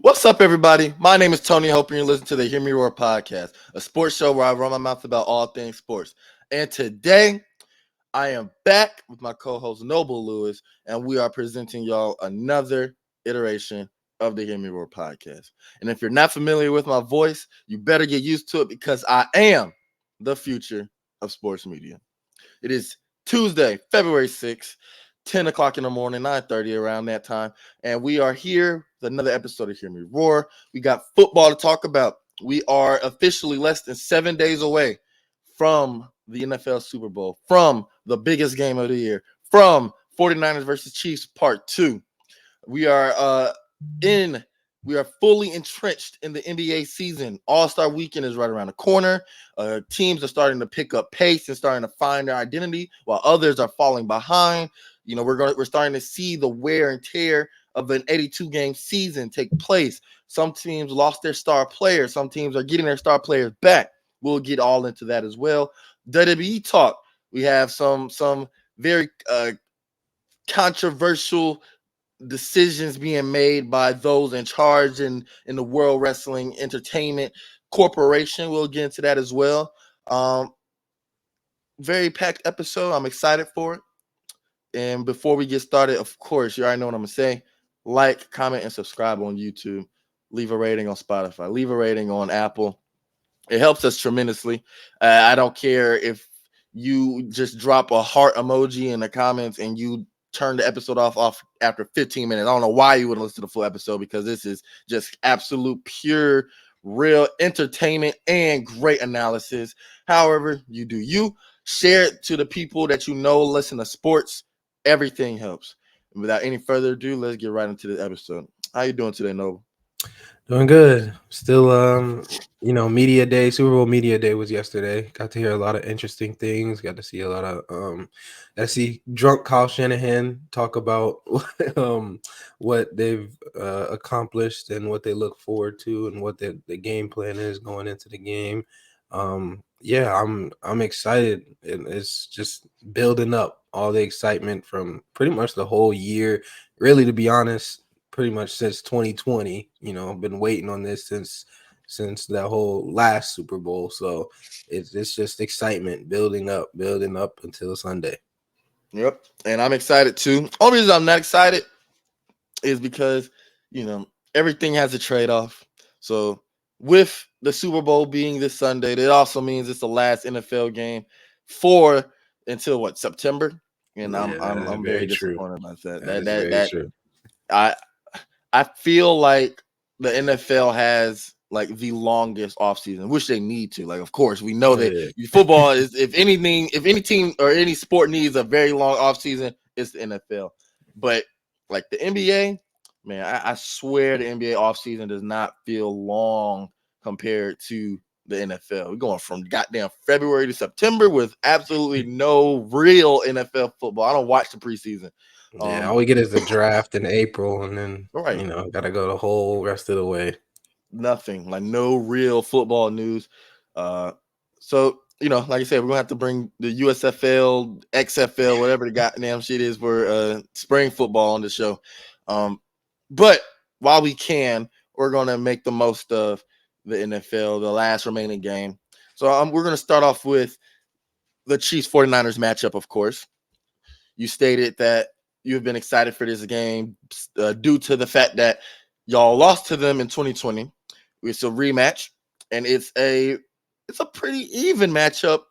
What's up, everybody? My name is Tony. Hoping you're listening to the Hear Me Roar podcast, a sports show where I run my mouth about all things sports. And today, I am back with my co-host Noble Lewis, and we are presenting y'all another iteration of the Hear Me Roar podcast. And if you're not familiar with my voice, you better get used to it because I am the future of sports media. It is Tuesday, February 6th, 10 o'clock in the morning, 9:30 around that time. And we are here with another episode of Hear Me Roar. We got football to talk about. We are officially less than 7 days away from the NFL Super Bowl, from the biggest game of the year, from 49ers versus Chiefs Part 2. We are we are fully entrenched in the NBA season. All-Star weekend is right around the corner. Teams are starting to pick up pace and starting to find their identity, while others are falling behind. You know, we're starting to see the wear and tear of an 82-game season take place. Some teams lost their star players. Some teams are getting their star players back. We'll get all into that as well. WWE talk. We have some very controversial decisions being made by those in charge in the World Wrestling Entertainment Corporation. We'll get into that as well. Very packed episode. I'm excited for it. And before we get started, of course, you already know what I'm going to say. Like, comment, and subscribe on YouTube. Leave a rating on Spotify. Leave a rating on Apple. It helps us tremendously. I don't care if you just drop a heart emoji in the comments and you turn the episode off after 15 minutes. I don't know why you would listen to the full episode, because this is just absolute pure, real entertainment and great analysis. However, you do you. Share it to the people that you know listen to sports. Everything helps. And without any further ado, let's get right into the episode. How you doing today, Noble? Doing good. Still, media day, Super Bowl media day was yesterday. Got to hear a lot of interesting things. Got to see a lot of I see drunk Kyle Shanahan talk about what they've accomplished and what they look forward to and what the game plan is going into the game. I'm excited, and it's just building up all the excitement from pretty much the whole year. Really, to be honest, pretty much since 2020. I've been waiting on this since that whole last Super Bowl. So it's just excitement building up until Sunday. Yep. And I'm excited too. Only reason I'm not excited is because, everything has a trade-off. So with the Super Bowl being this Sunday, that also means it's the last NFL game for until what, September? And I'm Yeah, I'm that is I'm very very true. disappointed about that. That That is that very that true. I I feel like the NFL has like the longest offseason, which they need to. Like, of course, we know Oh, that yeah. football is, if anything, if any team or any sport needs a very long offseason, it's the NFL. But like the NBA, man, I swear the NBA offseason does not feel long compared to the NFL. We're going from goddamn February to September with absolutely no real NFL football. I don't watch the preseason. Yeah, all we get is the draft in April, and then Right. gotta go the whole rest of the way. Nothing, like no real football news. So like I said, we're gonna have to bring the USFL, XFL, whatever the goddamn shit is for spring football on the show. But while we can, we're gonna make the most of the NFL, the last remaining game. So we're gonna start off with the Chiefs 49ers matchup. Of course, you stated that you've been excited for this game due to the fact that y'all lost to them in 2020. It's a rematch, and it's a pretty even matchup,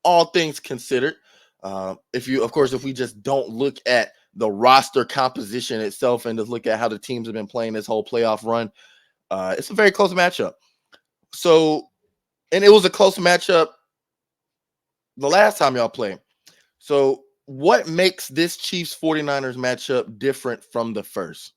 all things considered. If we just don't look at the roster composition itself and just look at how the teams have been playing this whole playoff run, it's a very close matchup. So, and it was a close matchup the last time y'all played. So, what makes this Chiefs 49ers matchup different from the first?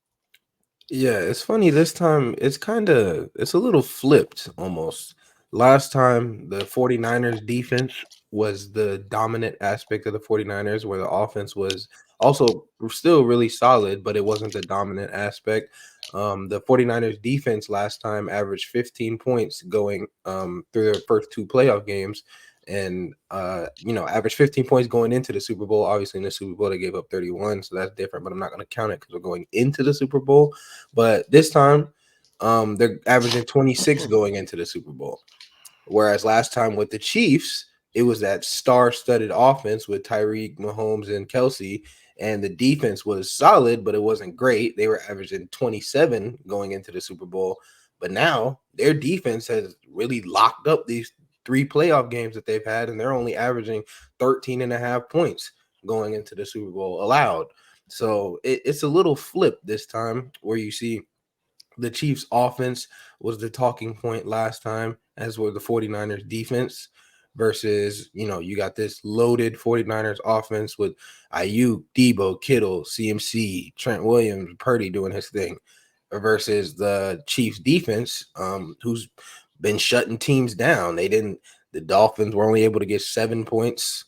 Yeah, it's funny this time. It's a little flipped almost. Last time the 49ers defense was the dominant aspect of the 49ers, where the offense was also still really solid, but it wasn't the dominant aspect. The 49ers defense last time averaged 15 points going through their first two playoff games. and average 15 points going into the Super Bowl. Obviously, in the Super Bowl they gave up 31, so that's different. But I'm not going to count it because we're going into the Super Bowl. But this time, they're averaging 26 going into the Super Bowl. Whereas last time with the Chiefs, it was that star-studded offense with Tyreek, Mahomes, and Kelsey, and the defense was solid, but it wasn't great. They were averaging 27 going into the Super Bowl. But now their defense has really locked up these three playoff games that they've had, and they're only averaging 13 and a half points going into the Super Bowl allowed. So it's a little flip this time where you see the Chiefs offense was the talking point last time, as were the 49ers defense versus, you got this loaded 49ers offense with Ayuk, Debo, Kittle, CMC, Trent Williams, Purdy doing his thing versus the Chiefs defense, who's been shutting teams down. The Dolphins were only able to get 7 points.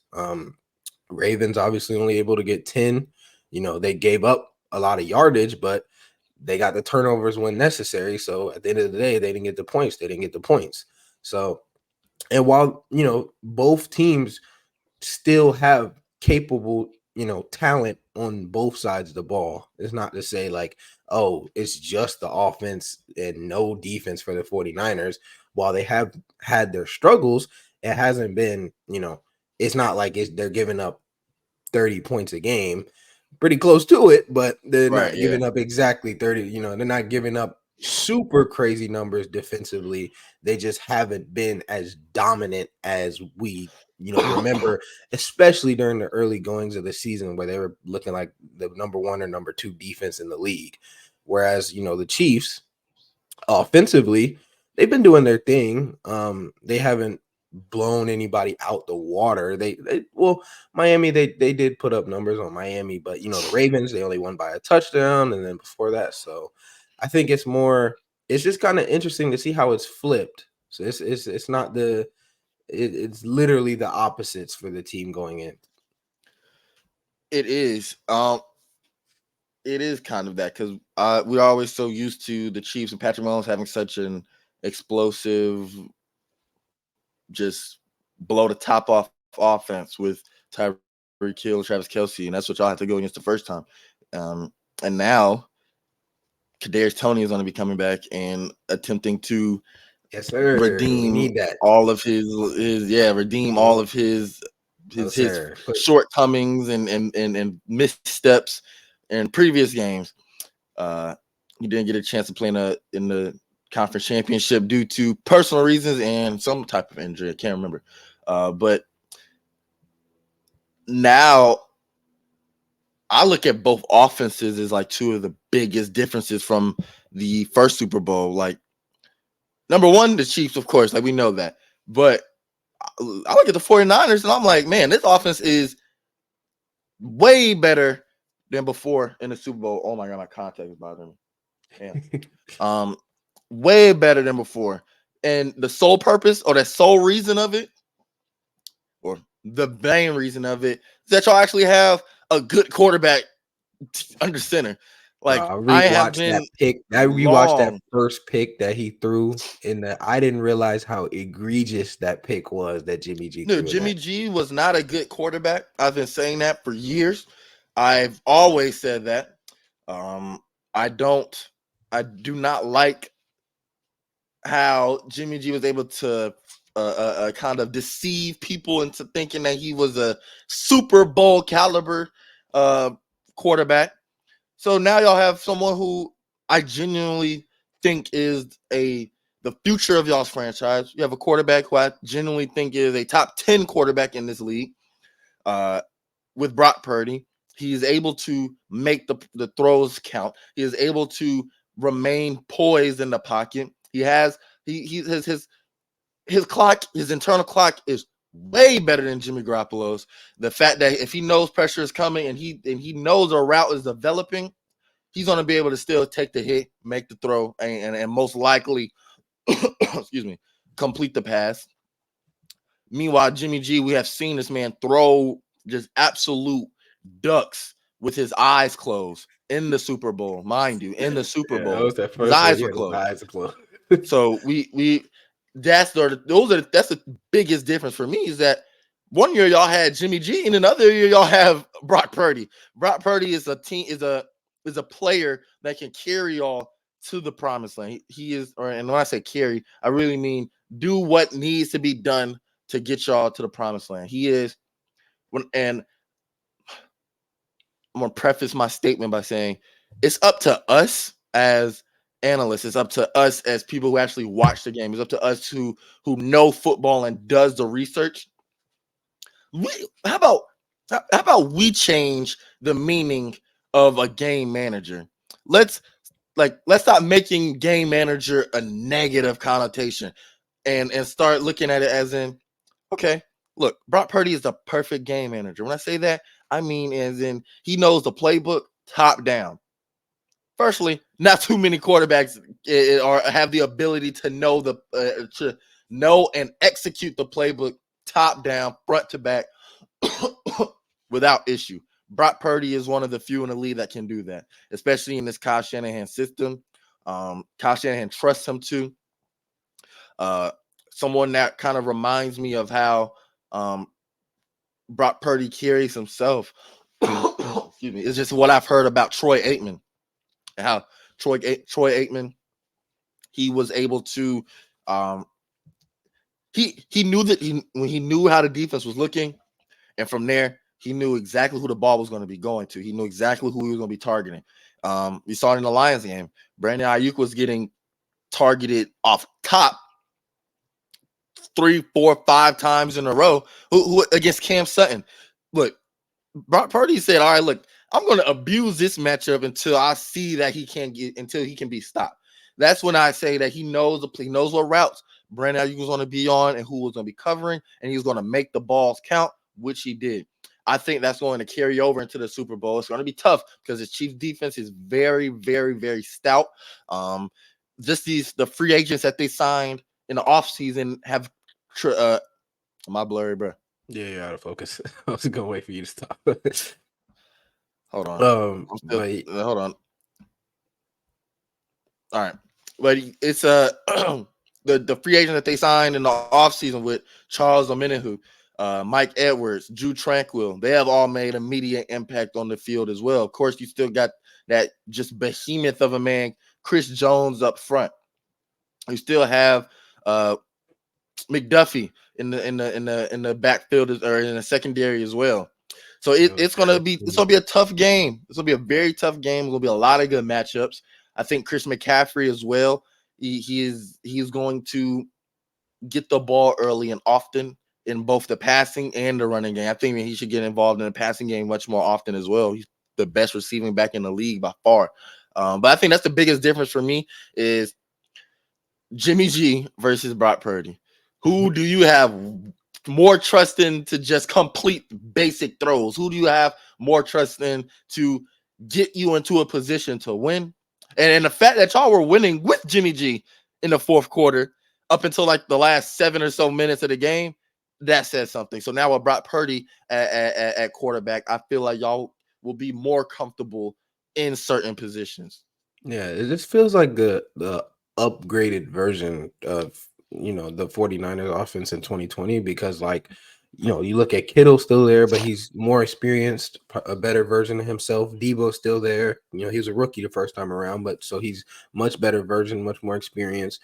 Ravens obviously only able to get 10. They gave up a lot of yardage, but they got the turnovers when necessary. So at the end of the day, they didn't get the points. They didn't get the points. So, and while, both teams still have capable, talent on both sides of the ball, it's not to say like, oh, it's just the offense and no defense for the 49ers. While they have had their struggles, it hasn't been, it's not like they're giving up 30 points a game, pretty close to it, but they're Right. not Yeah. giving up exactly 30. They're not giving up super crazy numbers defensively. They just haven't been as dominant as we, remember, especially during the early goings of the season where they were looking like the number one or number two defense in the league. Whereas, the Chiefs, offensively, they've been doing their thing. They haven't blown anybody out the water. Well, Miami, they did put up numbers on Miami, but the Ravens, they only won by a touchdown, and then before that. So I think it's just kind of interesting to see how it's flipped. So it's not it's literally the opposites for the team going in. It is. It is kind of that because we're always so used to the Chiefs and Patrick Mahomes having such an explosive, just blow the top off offense with Tyreek Hill, Travis Kelsey, and that's what y'all have to go against the first time. And now Kadarius Toney is going to be coming back and attempting to Yes, sir. We redeem need that. all of redeem all of No, his sir. shortcomings and missteps in previous games. Uh, he didn't get a chance to play in the conference championship due to personal reasons and some type of injury. I can't remember. But now I look at both offenses as like two of the biggest differences from the first Super Bowl. Like, number one, the Chiefs, of course, like we know that. But I look at the 49ers and I'm like, man, this offense is way better than before in the Super Bowl. Oh my God, my contact is bothering me. Yeah. Way better than before. And the sole purpose or the sole reason of it, or the main reason of it, is that y'all actually have a good quarterback under center. Bro, Like, I I have rewatched that been pick. I rewatched that long. first pick that he threw in the. I didn't realize how egregious that pick was that Jimmy G No, threw in Jimmy that. G was not a good quarterback. I've been saying that for years. I've always said that. Um, I don't, I do not like how Jimmy G was able to kind of deceive people into thinking that he was a Super Bowl caliber uh, quarterback. So now y'all have someone who I genuinely think is the future of y'all's franchise. You have a quarterback who I genuinely think is a top 10 quarterback in this league. Uh, with Brock Purdy, he is able to make the throws count. He is able to remain poised in the pocket. He has his clock, his internal clock is way better than Jimmy Garoppolo's. The fact that if he knows pressure is coming and he knows a route is developing, he's going to be able to still take the hit, make the throw, and most likely, excuse me, complete the pass. Meanwhile, Jimmy G, we have seen this man throw just absolute ducks with his eyes closed in the Super Bowl, mind you, in the Super Yeah, that Bowl. was that His first one. eyes Yeah, were his closed. eyes are closed. So we that's the biggest difference for me is that one year y'all had Jimmy G and another year y'all have Brock Purdy. Brock Purdy is a player that can carry y'all to the promised land. He is, and when I say carry, I really mean do what needs to be done to get y'all to the promised land. He is and I'm gonna preface my statement by saying it's up to us as analysts. It's up to us as people who actually watch the game. It's up to us who know football and does the research. How about we change the meaning of a game manager? Let's let's stop making game manager a negative connotation and start looking at it as in, okay, look, Brock Purdy is the perfect game manager. When I say that, I mean as in he knows the playbook top down. Firstly, not too many quarterbacks or have the ability to know and execute the playbook top down, front to back, without issue. Brock Purdy is one of the few in the league that can do that, especially in this Kyle Shanahan system. Kyle Shanahan trusts him to. Someone that kind of reminds me of how Brock Purdy carries himself. Excuse me. It's just what I've heard about Troy Aikman. How Troy Aikman, he was able to he knew that when he knew how the defense was looking, and from there he knew exactly who the ball was going to be going to. He knew exactly who he was going to be targeting. We saw it in the Lions game. Brandon Ayuk was getting targeted off top 3, 4, 5 times in a row. Who against Cam Sutton? Look, Brock Purdy said, "All right, look, I'm going to abuse this matchup until I see that he can be stopped." That's when I say that he knows what routes Brandon Ayuk was going to be on and who was going to be covering, and he was going to make the balls count, which he did. I think that's going to carry over into the Super Bowl. It's going to be tough because the Chiefs defense is very, very, very stout. The free agents that they signed in the offseason have am I blurry, bro? Yeah, you're out of focus. I was gonna wait for you to stop. Hold on. Hold on. All right. But it's the free agent that they signed in the offseason with Charles Omenihu, Mike Edwards, Drew Tranquil, they have all made immediate impact on the field as well. Of course, you still got that just behemoth of a man, Chris Jones up front. You still have McDuffie in the backfield or in the secondary as well. So it's gonna be a tough game. It's gonna be a very tough game. There's gonna be a lot of good matchups. I think Chris McCaffrey as well. He is going to get the ball early and often in both the passing and the running game. I think that he should get involved in the passing game much more often as well. He's the best receiving back in the league by far. But I think that's the biggest difference for me is Jimmy G versus Brock Purdy. Who do you have more trust in to just complete basic throws? Who do you have more trust in to get you into a position to win? And the fact that y'all were winning with Jimmy G in the fourth quarter up until like the last 7 or so minutes of the game, that says something. So now with Brock Purdy at quarterback, I feel like y'all will be more comfortable in certain positions. Yeah, it just feels like the upgraded version of the 49ers offense in 2020 because you look at Kittle still there, but he's more experienced, a better version of himself. Debo's still there. He was a rookie the first time around, but so he's much better version, much more experienced.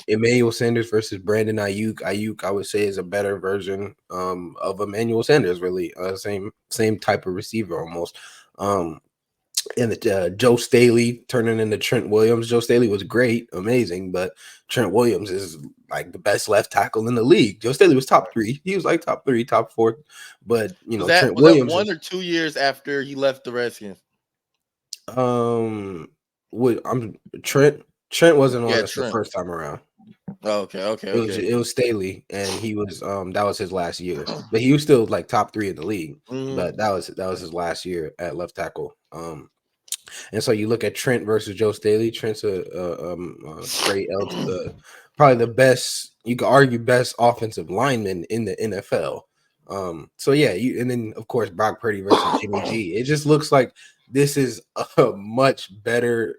Emmanuel Sanders versus Brandon Ayuk. Ayuk, I would say, is a better version of Emmanuel Sanders, really. Same type of receiver almost. And Joe Staley turning into Trent Williams. Joe Staley was great, amazing, but Trent Williams is like the best left tackle in the league. Joe Staley was top 3. He was like top 3, top 4. But Trent Williams was that 1 or 2 years after he left the Redskins? Trent wasn't on us the first time around. Oh, okay. It was Staley, and he was that was his last year, but he was still like top 3 in the league. Mm-hmm. But that was his last year at left tackle. And so you look at Trent versus Joe Staley. Trent's a great, probably the best, you could argue, best offensive lineman in the NFL. So yeah, and then of course Brock Purdy versus Jimmy G. It just looks like this is a much better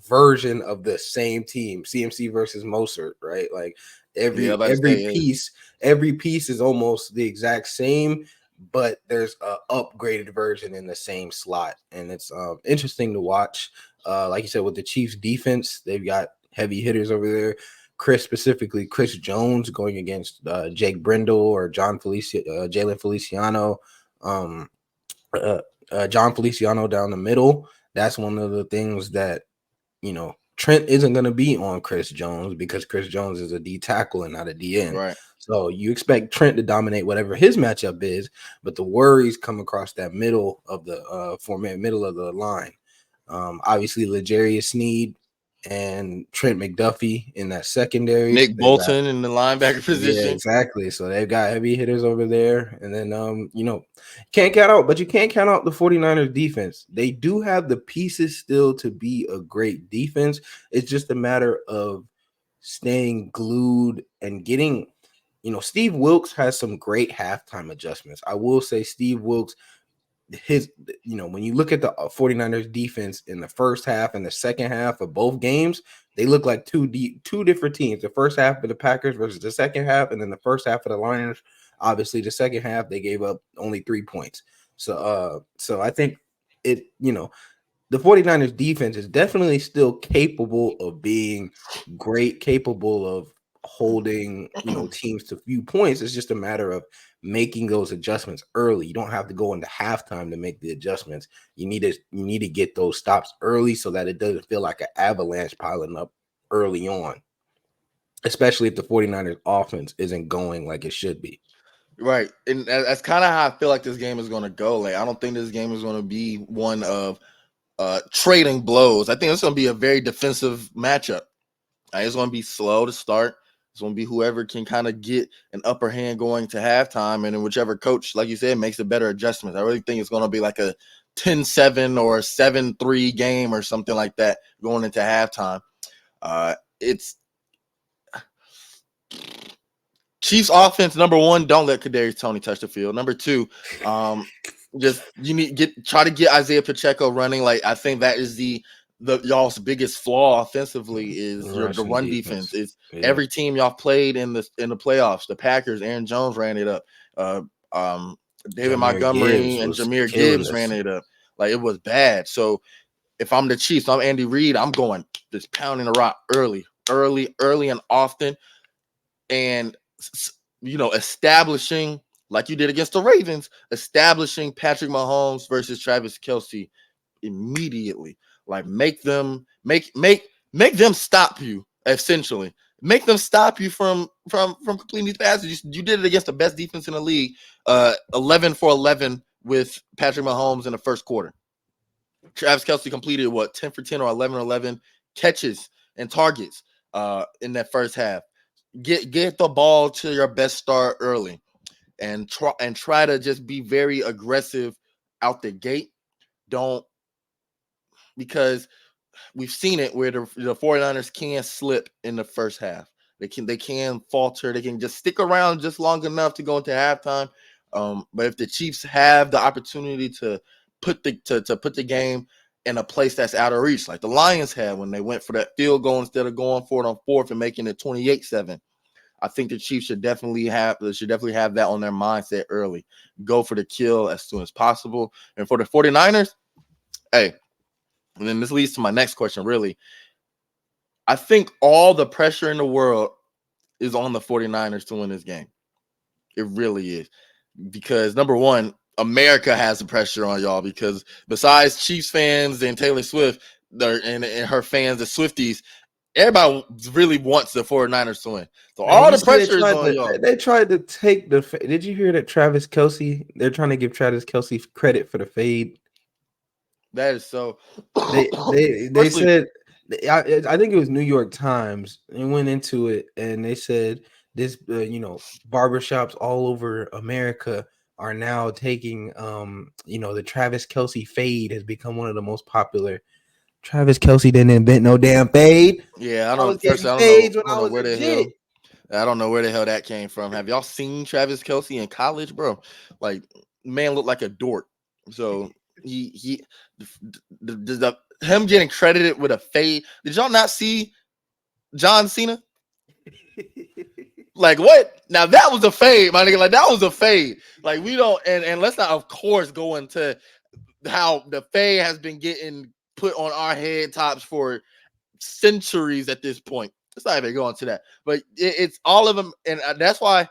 version of the same team. CMC versus Mostert, right? Like Yeah, I'm Every about to every say piece, every piece is almost the exact same, but there's a upgraded version in the same slot, and it's interesting to watch. Like you said, with the Chiefs defense, they've got heavy hitters over there. Specifically Chris Jones going against Jake Brindle or Jalen Feliciano. Um, uh, John Feliciano down the middle. That's one of the things that Trent isn't going to be on Chris Jones because Chris Jones is a D tackle and not a DN. right. So you expect Trent to dominate whatever his matchup is, but the worries come across that middle of the middle of the line. Obviously, L'Jarius Sneed and Trent McDuffie in that secondary. Nick They've got Bolton in the linebacker yeah, position. exactly. So they've got heavy hitters over there. And then can't count out, but you can't count out the 49ers defense. They do have the pieces still to be a great defense. It's just a matter of staying glued and getting, Steve Wilks has some great halftime adjustments. I will say Steve Wilks, when you look at the 49ers defense in the first half and the second half of both games, they look like two different teams. The first half of the Packers versus the second half, and then the first half of the Lions. Obviously, the second half they gave up only 3 points. So I think the 49ers defense is definitely still capable of being great, capable of holding, teams to few points. It's just a matter of making those adjustments early. You don't have to go into halftime to make the adjustments. You need to get those stops early so that it doesn't feel like an avalanche piling up early on, especially if the 49ers offense isn't going like it should be. Right. And that's kind of how I feel like this game is going to go. Like, I don't think this game is going to be one of trading blows. I think it's going to be a very defensive matchup. It's going to be slow to start. It's going to be whoever can kind of get an upper hand going to halftime. And then whichever coach, like you said, makes a better adjustment. I really think it's going to be like a 10-7 or a 7-3 game or something like that going into halftime. It's Chiefs offense, number one, don't let Kadarius Toney touch the field. Number two, just try to get Isaiah Pacheco running. Like, I think that is the y'all's biggest flaw offensively is the run defense. It's every team y'all played in the playoffs. The Packers, Aaron Jones ran it up. David Montgomery and Jahmyr Gibbs ran it up. Like, it was bad. So if I'm the Chiefs, I'm Andy Reid, I'm going just pounding the rock early and often. And establishing, like you did against the Ravens, establishing Patrick Mahomes versus Travis Kelce immediately. Like, make them stop you, essentially. Make them stop you from completing these passes. You did it against the best defense in the league, 11 for 11 with Patrick Mahomes in the first quarter. Travis Kelce completed 10 for 10 or 11 or 11 catches and targets in that first half. Get the ball to your best start early, and try to just be very aggressive out the gate. Don't, because we've seen it where the 49ers can slip in the first half. They can falter. They can just stick around just long enough to go into halftime. But if the Chiefs have the opportunity to put the game in a place that's out of reach, like the Lions had when they went for that field goal instead of going for it on fourth and making it 28-7. I think the Chiefs should definitely have that on their mindset early. Go for the kill as soon as possible. And for the 49ers, hey, and then this leads to my next question, really. I think all the pressure in the world is on the 49ers to win this game. It really is. Because, number one, America has the pressure on y'all, because besides Chiefs fans and Taylor Swift and her fans, the Swifties, everybody really wants the 49ers to win. So all the pressure is on y'all. They tried to take the. Did you hear that Travis Kelce? They're trying to give Travis Kelce credit for the fade. That is so. They said, I think it was New York Times. They went into it and they said this, barbershops all over America are now taking, the Travis Kelce fade has become one of the most popular. Travis Kelce didn't invent no damn fade. Yeah, I was getting fades when I was where the legit. hell. I don't know where the hell that came from. Have y'all seen Travis Kelce in college, bro? Like, man looked like a dork. So him getting credited with a fade. Did y'all not see John Cena? Like what? Now that was a fade, my nigga. Like that was a fade. Like we don't and let's not of course go into how the fade has been getting put on our head tops for centuries at this point. Let's not even go into that. But it's all of them, and that's why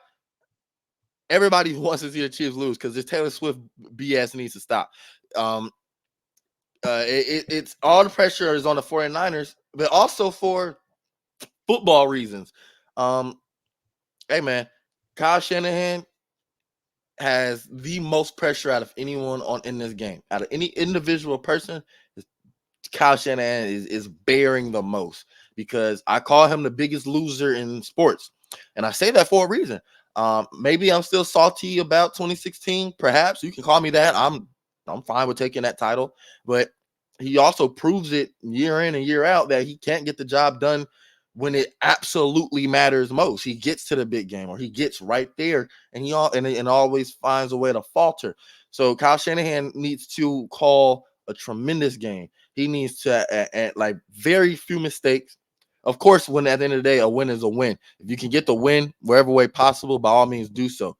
everybody wants to see the Chiefs lose because this Taylor Swift BS needs to stop. Um, it's all the pressure is on the 49ers, but also for football reasons. Um, hey man, Kyle Shanahan has the most pressure out of anyone on in this game. Out of any individual person, Kyle Shanahan is bearing the most because I call him the biggest loser in sports. And I say that for a reason. Maybe I'm still salty about 2016. Perhaps you can call me that. I'm fine with taking that title, but he also proves it year in and year out that he can't get the job done when it absolutely matters most. He gets to the big game or he gets right there and and always finds a way to falter. So Kyle Shanahan needs to call a tremendous game. He needs to like very few mistakes. Of course, when at the end of the day, a win is a win. If you can get the win wherever way possible, by all means do so.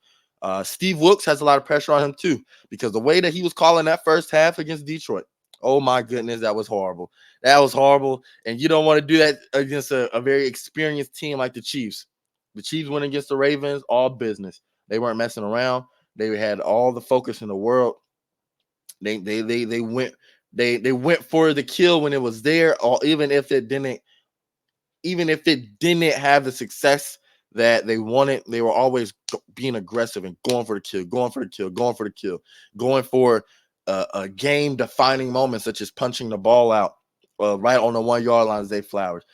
Steve Wilkes has a lot of pressure on him too, because the way that he was calling that first half against Detroit, oh my goodness, that was horrible. That was horrible. And you don't want to do that against a very experienced team like the Chiefs. The Chiefs went against the Ravens, all business. They weren't messing around. They had all the focus in the world. They went for the kill when it was there, or even if it didn't have the success that they wanted, they were always being aggressive and going for the kill, going for the kill, going for the kill, going for a game defining moment such as punching the ball out right on the 1 yard line as Zay Flowers,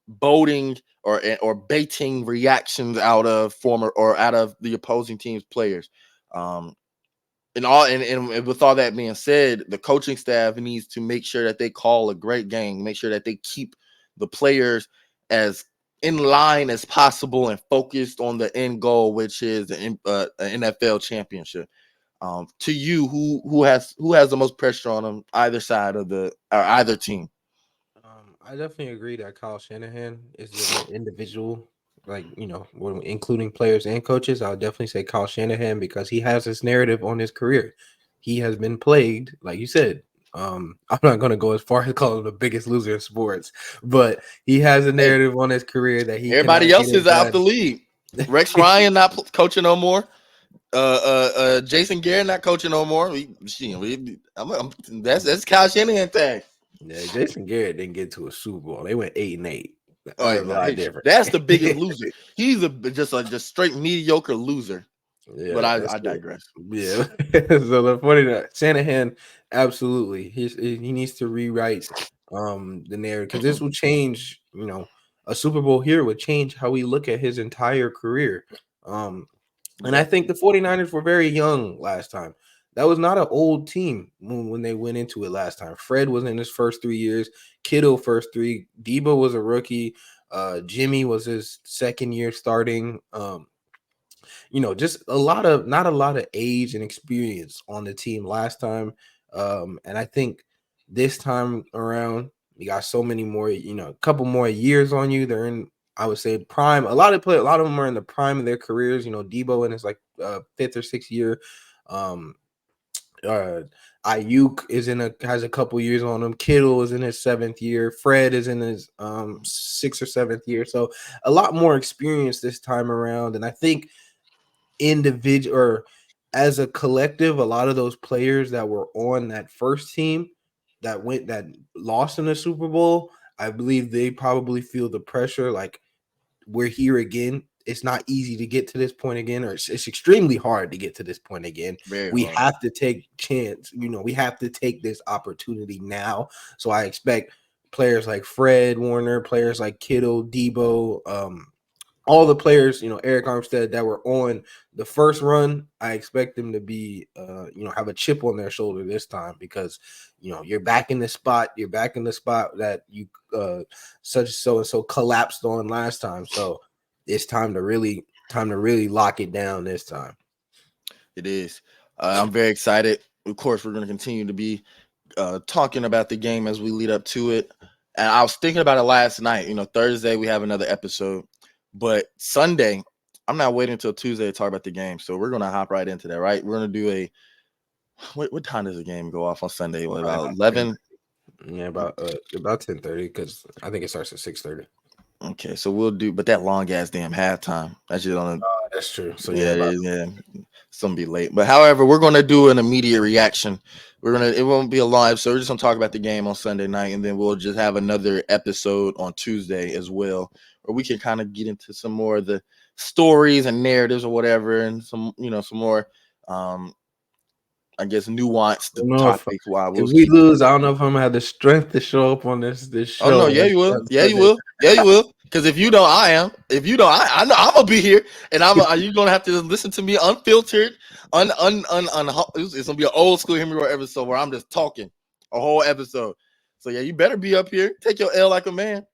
boating or baiting reactions out of the opposing team's players. Um, and with all that being said, the coaching staff needs to make sure that they call a great game, make sure that they keep the players as in line as possible and focused on the end goal, which is the NFL championship. To you, who has the most pressure on them, either side of the or either team? I definitely agree that Kyle Shanahan is the individual, like, including players and coaches. I'll definitely say Kyle Shanahan because he has this narrative on his career. He has been plagued, like you said. I'm not going to go as far as call him the biggest loser in sports, but he has a Hey, narrative on his career that he everybody cannot get else is it out the done. league. Rex Ryan not coaching no more. Jason Garrett not coaching no more. That's Kyle Shanahan thing. Yeah, Jason Garrett didn't get to a Super Bowl. They went 8-8. Oh, That's a lot different. that's the biggest loser. He's just straight mediocre loser. But Yeah, I that's it. digress. Yeah. So the 49 Shanahan, absolutely. He needs to rewrite the narrative because this will change, a Super Bowl here would change how we look at his entire career. Um, and I Yep. think the 49ers were very young last time. That was not an old team when they went into it last time. Fred was in his first 3 years, Kittle first three, Debo was a rookie, Jimmy was his second year starting. Just not a lot of age and experience on the team last time. And I think this time around, you got so many more, a couple more years on you. They're in, I would say, prime. A lot of them are in the prime of their careers. Debo in his like fifth or sixth year. Um, uh Ayuk has a couple years on him. Kittle is in his seventh year. Fred is in his sixth or seventh year. So a lot more experience this time around. And I think individual or as a collective, a lot of those players that were on that first team that lost in the Super Bowl, I believe they probably feel the pressure like we're here again. It's not easy to get to this point again, or it's extremely hard to get to this point again. Very We hard. have to take chance, we have to take this opportunity now. So I expect players like Fred Warner, players like Kittle, Debo, all the players, Eric Armstead that were on the first run, I expect them to be, have a chip on their shoulder this time because, you're back in the spot. You're back in the spot that you such so and so collapsed on last time. So it's time to really lock it down this time. It is. I'm very excited. Of course, we're going to continue to be talking about the game as we lead up to it. And I was thinking about it last night. Thursday we have another episode, but Sunday I'm not waiting until Tuesday to talk about the game, so we're gonna hop right into that. Right, we're gonna do a. What time does the game go off on Sunday? What, Probably about about 11? Yeah, about 10:30 because I think it starts at 6:30. Okay, so we'll do, but that long ass damn halftime. That's just on. That's true. So yeah, Yeah, about yeah. It's gonna be late. But however, we're gonna do an immediate reaction. It won't be a live, so we're just gonna talk about the game on Sunday night, and then we'll just have another episode on Tuesday as well, where we can kind of get into some more of the stories and narratives or whatever, and some more I guess nuanced I don't know topics. Why if we'll we keep. lose, I don't know if I'm gonna have the strength to show up on this Oh no, show yeah, on you will. on Yeah, you Sunday. will. Yeah, you will. Because if you don't, I am. If you don't, I know I'm gonna be here, and you're gonna have to listen to me unfiltered, it's gonna be an old school Hear Me Roar episode where I'm just talking a whole episode. So yeah, you better be up here. Take your L like a man.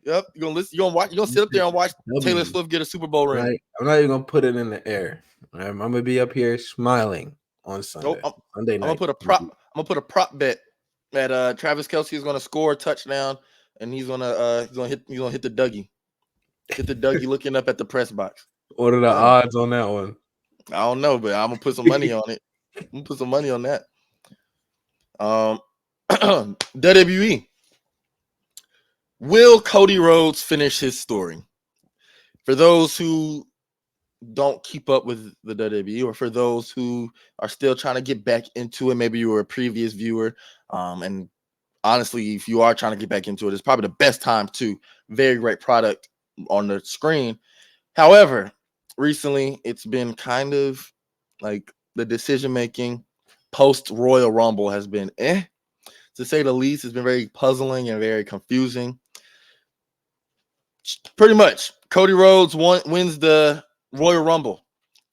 Yep, you're gonna listen. You're gonna watch. You're gonna sit up there and watch Taylor W. Swift get a Super Bowl ring. Right? I'm not even gonna put it in the air. I'm gonna be up here smiling on Nope. Sunday. Sunday I'm gonna night. put a prop. I'm gonna put a prop bet that Travis Kelce is gonna score a touchdown, and he's gonna hit the Dougie. Hit the Dougie looking up at the press box. What are the odds on that one? I don't know, but I'm gonna put some money on it. I'm gonna put some money on that. WWE. Will Cody Rhodes finish his story? For those who don't keep up with the WWE, or for those who are still trying to get back into it, maybe you were a previous viewer, and honestly, if you are trying to get back into it, it's probably the best time to. Very great product on the screen. However, recently it's been kind of like the decision making post Royal Rumble has been to say the least. It's been very puzzling and very confusing. Pretty much, Cody Rhodes wins the Royal Rumble,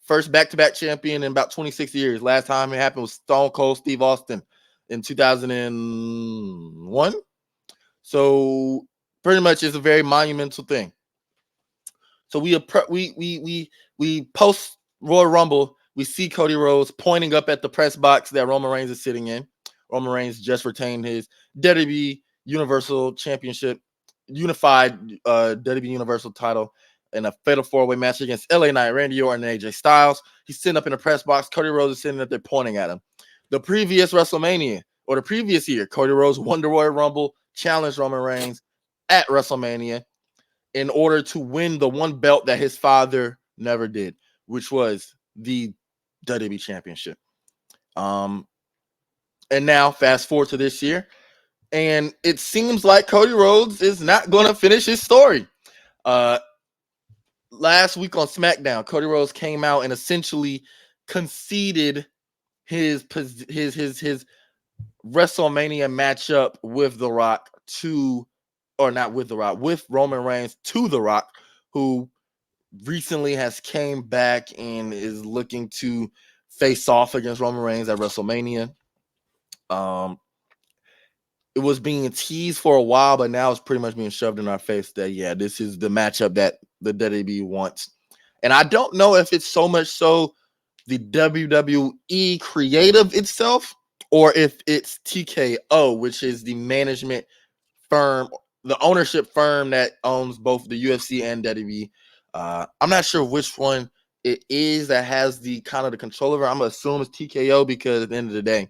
first back-to-back champion in about 26 years. Last time it happened was Stone Cold Steve Austin in 2001. So pretty much it's a very monumental thing. So we post Royal Rumble, we see Cody Rhodes pointing up at the press box that Roman Reigns is sitting in. Roman Reigns just retained his WWE Universal Championship, unified WWE Universal title in a fatal four-way match against LA Knight, Randy Orton, and AJ Styles. He's sitting up in the press box. Cody Rhodes is sitting up there pointing at him. The previous WrestleMania, or the previous year, Cody Rhodes won the Royal Rumble, challenged Roman Reigns at WrestleMania in order to win the one belt that his father never did, which was the WWE Championship. And now, fast forward to this year, and it seems like Cody Rhodes is not going to finish his story. Last week on SmackDown, Cody Rhodes came out and essentially conceded his WrestleMania matchup with The Rock with Roman Reigns to The Rock, who recently has came back and is looking to face off against Roman Reigns at WrestleMania. It was being teased for a while, but now it's pretty much being shoved in our face that, yeah, this is the matchup that the WWE wants. And I don't know if it's so much so the WWE creative itself, or if it's TKO, which is the management firm, the ownership firm that owns both the UFC and WWE. I'm not sure which one it is that has the kind of the control over. I'm gonna assume it's TKO, because at the end of the day,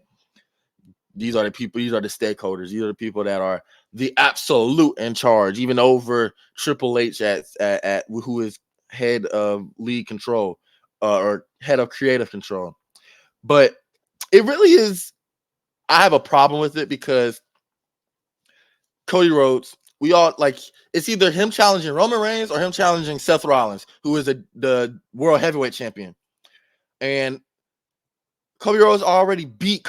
these are the people, these are the stakeholders, these are the people that are the absolute in charge, even over Triple H at who is head of league control, or head of creative control. But it really is. I have a problem with it because Cody Rhodes, we all like, it's either him challenging Roman Reigns or him challenging Seth Rollins, who is the world heavyweight champion. And Cody Rhodes already beat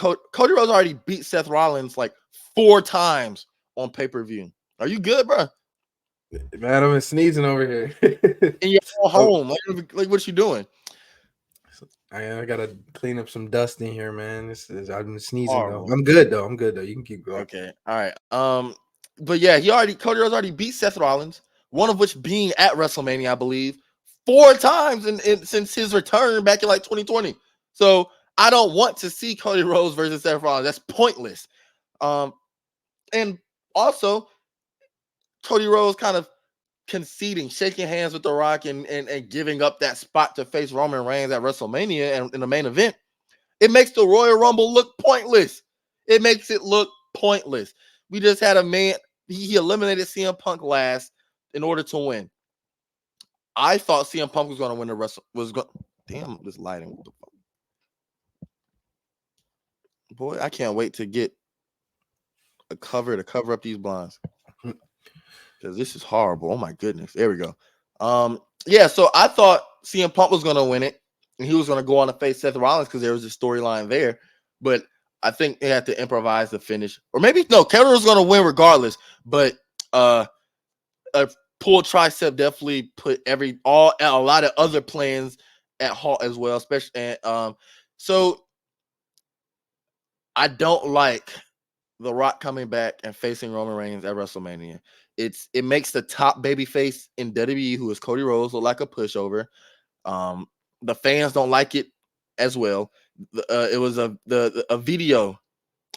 Seth Rollins like 4 times on pay-per-view. Are you good, bro? Man, I'm sneezing over here. And you're all home. Like what you doing? I gotta clean up some dust in here, man. I'm sneezing Horrible. though. I'm good though. You can keep going. Okay. All right. But yeah, Cody Rhodes already beat Seth Rollins, one of which being at WrestleMania, I believe, 4 times since his return back in like 2020. So I don't want to see Cody Rhodes versus Seth Rollins. That's pointless. And also, Cody Rhodes kind of conceding, shaking hands with The Rock, and giving up that spot to face Roman Reigns at WrestleMania and in the main event, it makes the Royal Rumble look pointless. It makes it look pointless. We just had a man, he eliminated CM Punk last in order to win. I thought CM Punk was going to win the damn, this lighting. What the fuck? Boy, I can't wait to get a cover to cover up these blinds. Because this is horrible. Oh my goodness. There we go. Yeah, so I thought CM Punk was gonna win it, and he was gonna go on to face Seth Rollins because there was a storyline there. But I think they had to improvise the finish. Or maybe no, Kevin was gonna win regardless, but a pulled tricep definitely put a lot of other plans at halt as well, especially so I don't like The Rock coming back and facing Roman Reigns at WrestleMania. It makes the top babyface in WWE, who is Cody Rhodes, look like a pushover. The fans don't like it as well. It was a video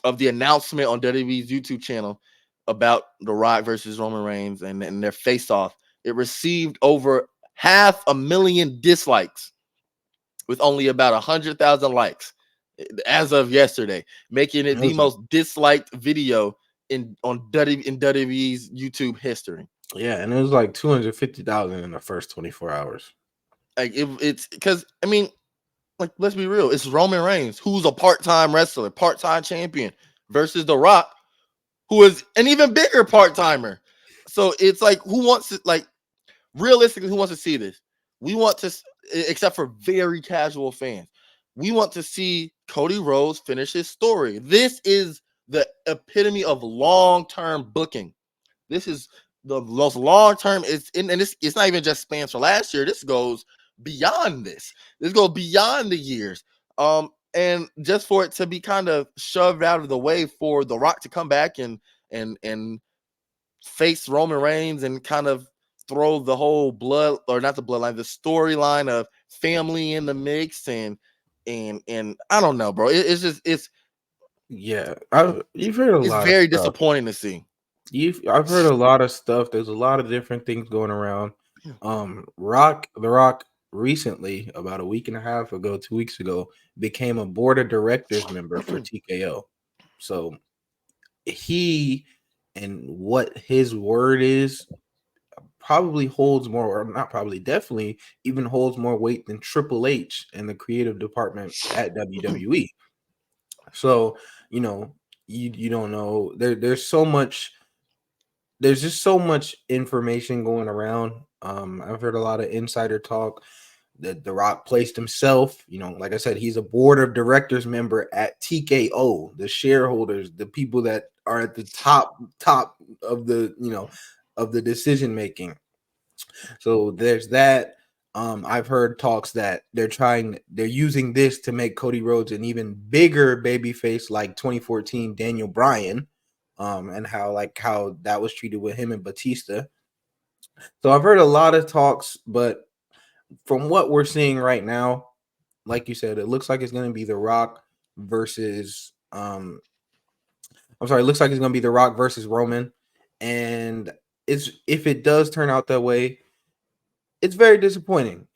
of the announcement on WWE's YouTube channel about The Rock versus Roman Reigns and their face-off. It received over 500,000 dislikes with only about 100,000 likes as of yesterday, making it the most disliked video in WWE's YouTube history. Yeah, and it was like 250,000 in the first 24 hours. Like it's because I mean, like let's be real, it's Roman Reigns, who's a part-time wrestler, part-time champion, versus The Rock, who is an even bigger part-timer. So it's like, who wants to, like, realistically, who wants to see this? We want to, except for very casual fans, we want to see Cody Rhodes finish his story. This is the epitome of long-term booking. This is the most long-term. It's not even just spans for last year. This goes beyond this. This goes beyond the years. And just for it to be kind of shoved out of the way for The Rock to come back and face Roman Reigns and kind of throw the whole the storyline of family in the mix and I don't know, bro. You've heard a lot. It's very disappointing to see. I've heard a lot of stuff. There's a lot of different things going around. The Rock recently, about a week and a half ago, 2 weeks ago, became a board of directors member for TKO. So he and what his word is probably holds more, or not probably, definitely even holds more weight than Triple H in the creative department at WWE. So, you don't know. There's just so much information going around. I've heard a lot of insider talk that The Rock placed himself, like I said, he's a board of directors member at TKO, the shareholders, the people that are at the top of the, of the decision making. So there's that. I've heard talks that they're using this to make Cody Rhodes an even bigger babyface, like 2014 Daniel Bryan, and how that was treated with him and Batista. So I've heard a lot of talks, but from what we're seeing right now, like you said, it looks like it's going to be The Rock versus it looks like it's going to be The Rock versus Roman, and if it does turn out that way, it's very disappointing.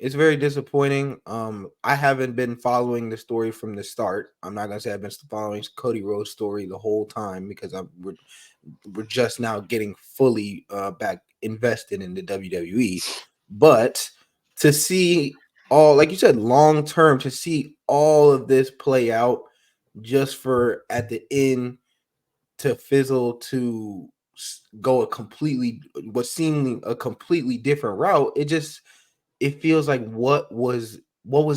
I haven't been following the story from the start. I'm not gonna say I've been following Cody Rhodes' story the whole time because we're just now getting fully back invested in the WWE. But to see all, like you said, long term, to see all of this play out just for at the end to fizzle to go what seemed a completely different route, it feels like what was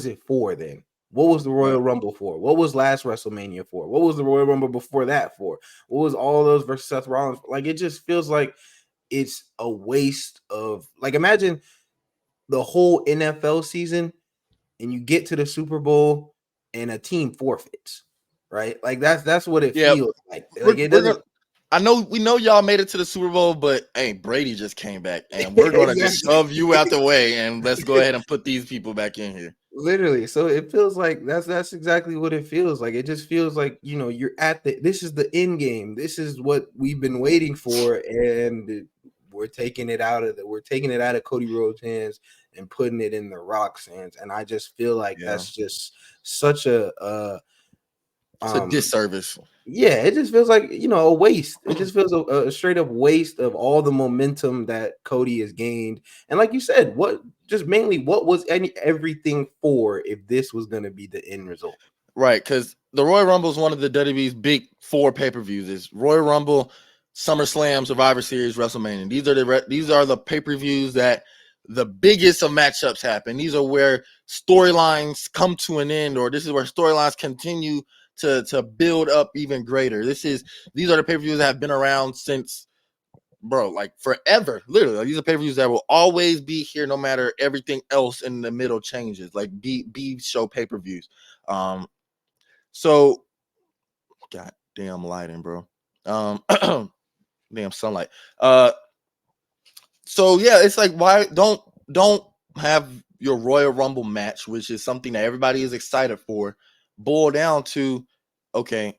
it for then? What was the Royal Rumble for? What was last WrestleMania for? What was the Royal Rumble before that for? What was all those versus Seth Rollins? Like, it just feels like it's a waste of, like, imagine the whole NFL season and you get to the Super Bowl and a team forfeits, right? Like that's what it feels like. Like, it doesn't. We know y'all made it to the Super Bowl, but hey, Brady just came back, and we're gonna just shove you out the way, and let's go ahead and put these people back in here. Literally, so it feels like that's exactly what it feels like. It just feels like you're this is the end game. This is what we've been waiting for, and we're taking it out of Cody Rhodes' hands and putting it in the Rock's hands. And I just feel like Yeah, that's just such a it's a um disservice. yeah, it just feels like, a waste. It just feels a straight up waste of all the momentum that Cody has gained. And like you said, what was everything for if this was going to be the end result? Right, because the Royal Rumble is one of the WWE's big 4 pay-per-views. Is Royal Rumble, SummerSlam, Survivor Series, WrestleMania. These are the pay-per-views that the biggest of matchups happen. These are where storylines come to an end, or this is where storylines continue to build up even greater. These are the pay-per-views that have been around since, bro, like forever. Literally, like, these are pay-per-views that will always be here, no matter everything else in the middle changes. Like B show pay-per-views. So, god damn lighting, bro. Damn sunlight. So yeah, it's like, why don't have your Royal Rumble match, which is something that everybody is excited for, boil down to, okay,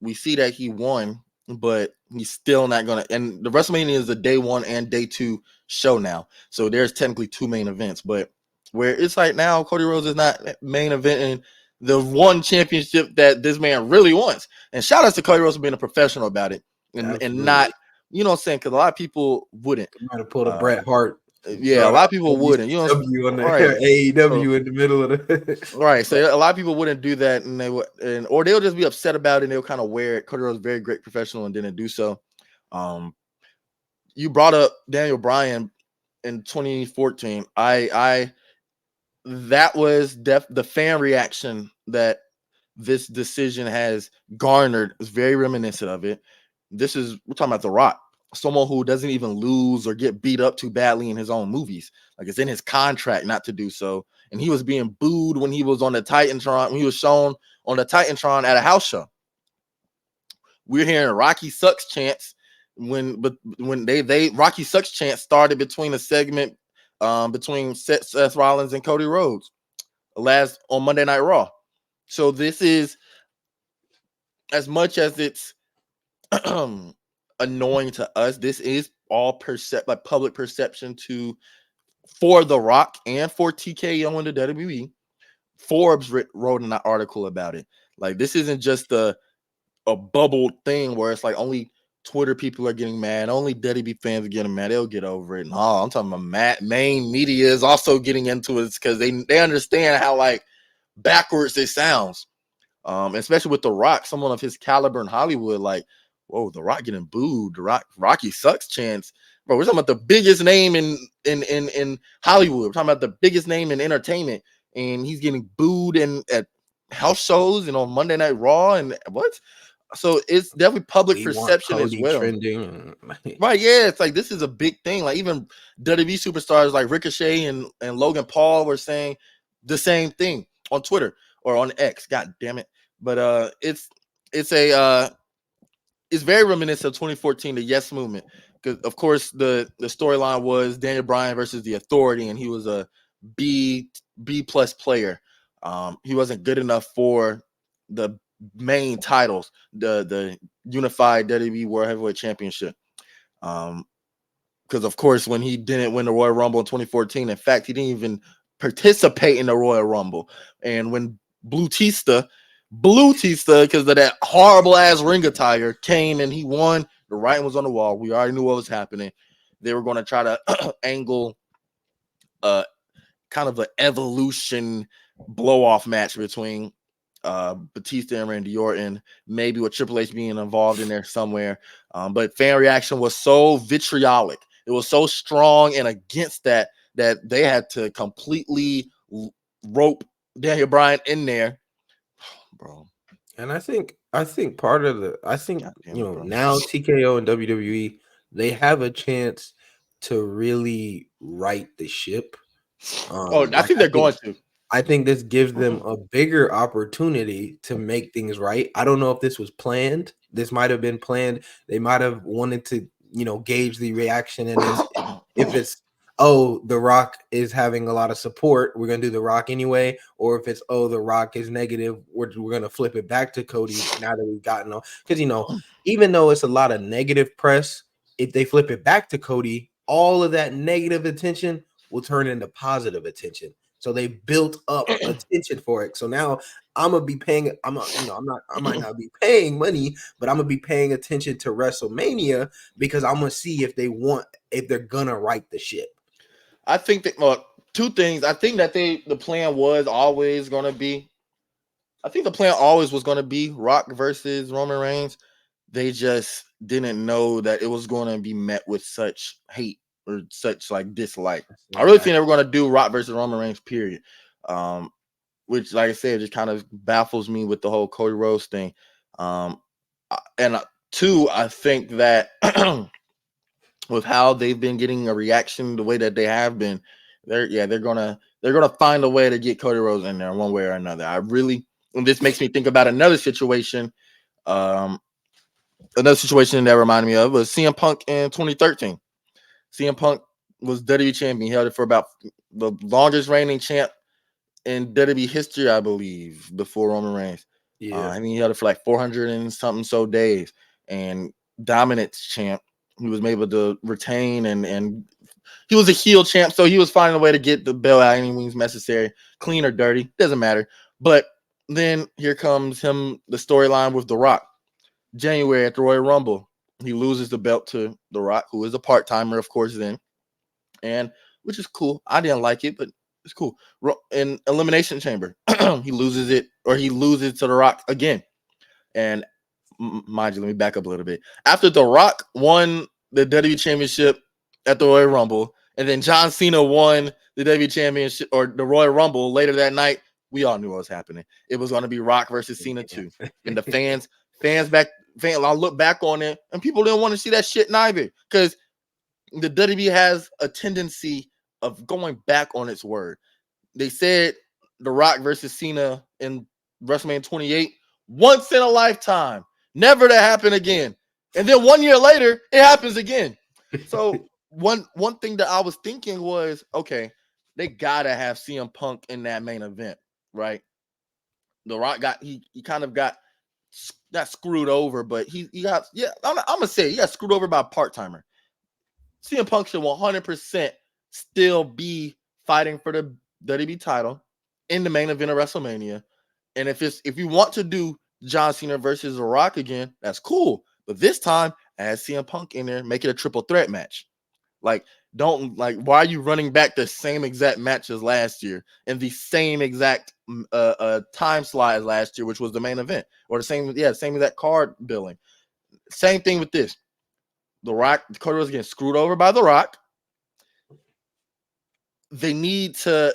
we see that he won, but he's still not gonna. And the WrestleMania is a day 1 and day 2 show now, so there's technically 2 main events. But where it's like now, Cody Rhodes is not main eventing the one championship that this man really wants. And shout out to Cody Rhodes for being a professional about it, and not, Absolutely. you know what I'm saying, because a lot of people wouldn't. Might have pulled a Uh, Bret Hart, yeah, a brought lot of out people wouldn't. You know, WCW on the right? So AEW in the middle of the right, so a lot of people wouldn't do that, and they would, or they'll just be upset about it. And they'll kind of wear it. Cody Rhodes is a very great professional and didn't do so. Um, you brought up Daniel Bryan in 2014. I that was the fan reaction that this decision has garnered is very reminiscent of it. We're talking about The Rock, someone who doesn't even lose or get beat up too badly in his own movies. Like, it's in his contract not to do so. And he was being booed when he was on the Titantron, when he was shown on the Titantron at a house show. We're hearing Rocky sucks chants when they Rocky sucks chants started between a segment between Seth Rollins and Cody Rhodes last on Monday Night Raw. So this is, as much as it's annoying to us, this is all like public perception for The Rock and for TKO and the WWE. Forbes wrote an article about it. Like, this isn't just a bubble thing where it's like only Twitter people are getting mad, only WWE fans are getting mad. They'll get over it. No, I'm talking about main media is also getting into it because they understand how, like, backwards it sounds. Especially with The Rock, someone of his caliber in Hollywood, like, whoa, The Rock getting booed, Rocky sucks chance. Bro, we're talking about the biggest name in Hollywood. We're talking about the biggest name in entertainment, and he's getting booed at house shows and on Monday Night Raw and what? So it's definitely public we want perception as Cody well. trending. Right, yeah, it's like this is a big thing. Like, even WWE superstars like Ricochet and Logan Paul were saying the same thing on Twitter or on X. God damn it! But it's a it's very reminiscent of 2014, the Yes Movement, because of course the storyline was Daniel Bryan versus the Authority, and he was a B plus player. He wasn't good enough for the main titles, the unified WWE World Heavyweight Championship. Because of course, when he didn't win the Royal Rumble in 2014, in fact, he didn't even participate in the Royal Rumble. And when Blue Tista, because of that horrible ass ring attire, came and he won, the writing was on the wall. We already knew what was happening. They were going to try to angle kind of an evolution blow off match between Batista and Randy Orton, maybe with Triple H being involved in there somewhere. But fan reaction was so vitriolic. It was so strong and against that they had to completely rope Daniel Bryan in there, bro. And I think part of I think, God damn it, bro. now TKO and WWE, they have a chance to really right the ship. Oh, I Like think they're going to. I think this gives them a bigger opportunity to make things right. I don't know if this was planned. This might have been planned. They might have wanted to, gauge the reaction in this. If it's, oh, The Rock is having a lot of support, we're gonna do The Rock anyway. Or if it's, oh, The Rock is negative, we're gonna flip it back to Cody now that we've gotten on. Because even though it's a lot of negative press, if they flip it back to Cody, all of that negative attention will turn into positive attention. So they built up attention for it. So now I'm gonna be paying. I might not be paying money, but I'm gonna be paying attention to WrestleMania because I'm gonna see if they're gonna right the ship. I think that two things. I think that the plan was always going to be. I think the plan always was going to be Rock versus Roman Reigns. They just didn't know that it was going to be met with such hate or such like dislike. I really think they were going to do Rock versus Roman Reigns. Period. Which, like I said, just kind of baffles me with the whole Cody Rhodes thing. And two, I think that with how they've been getting a reaction the way that they have been, they're gonna find a way to get Cody Rhodes in there one way or another. And this makes me think about another situation. Another situation that reminded me of was CM Punk in 2013. CM Punk was WWE champion. He held it for about the longest reigning champ in WWE history, I believe, before Roman Reigns. Yeah. I mean, he held it for like 400 and something so days, and dominance champ. He was able to retain, and he was a heel champ, so he was finding a way to get the belt out any means necessary, clean or dirty, doesn't matter. But then here comes the storyline with The Rock. January at the Royal Rumble, he loses the belt to The Rock, who is a part timer, of course, then, and which is cool. I didn't like it, but it's cool. In Elimination Chamber, he loses to The Rock again. And mind you, let me back up a little bit. After The Rock won the WWE Championship at the Royal Rumble, and then John Cena won the WWE Championship or the Royal Rumble later that night, we all knew what was happening. It was going to be Rock versus Cena too. And the fans, I look back on it, and people didn't want to see that shit neither, because the WWE has a tendency of going back on its word. They said The Rock versus Cena in WrestleMania 28, once in a lifetime, never to happen again. And then 1 year later, it happens again. So one thing that I was thinking was, okay, they gotta have CM Punk in that main event, right? The Rock he kind of got screwed over, but he got I'm gonna say he got screwed over by a part timer. CM Punk should 100% still be fighting for the WWE title in the main event of WrestleMania. And if you want to do John Cena versus The Rock again, that's cool. But this time, add CM Punk in there, make it a triple threat match. Why are you running back the same exact match as last year and the same exact time slot as last year, which was the main event, or the same exact card billing. Same thing with this. The Rock, Cody was getting screwed over by The Rock. They need to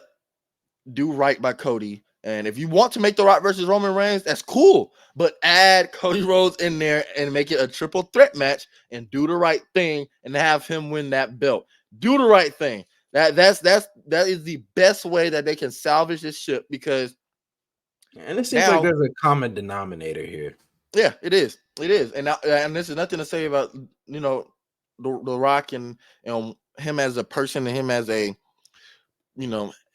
do right by Cody. And if you want to make The Rock versus Roman Reigns, that's cool. But add Cody Rhodes in there and make it a triple threat match and do the right thing and have him win that belt. Do the right thing. That is the best way that they can salvage this ship, because and it seems like there's a common denominator here. Yeah, it is. It is. And this is nothing to say about, the Rock and him as a person and him as a,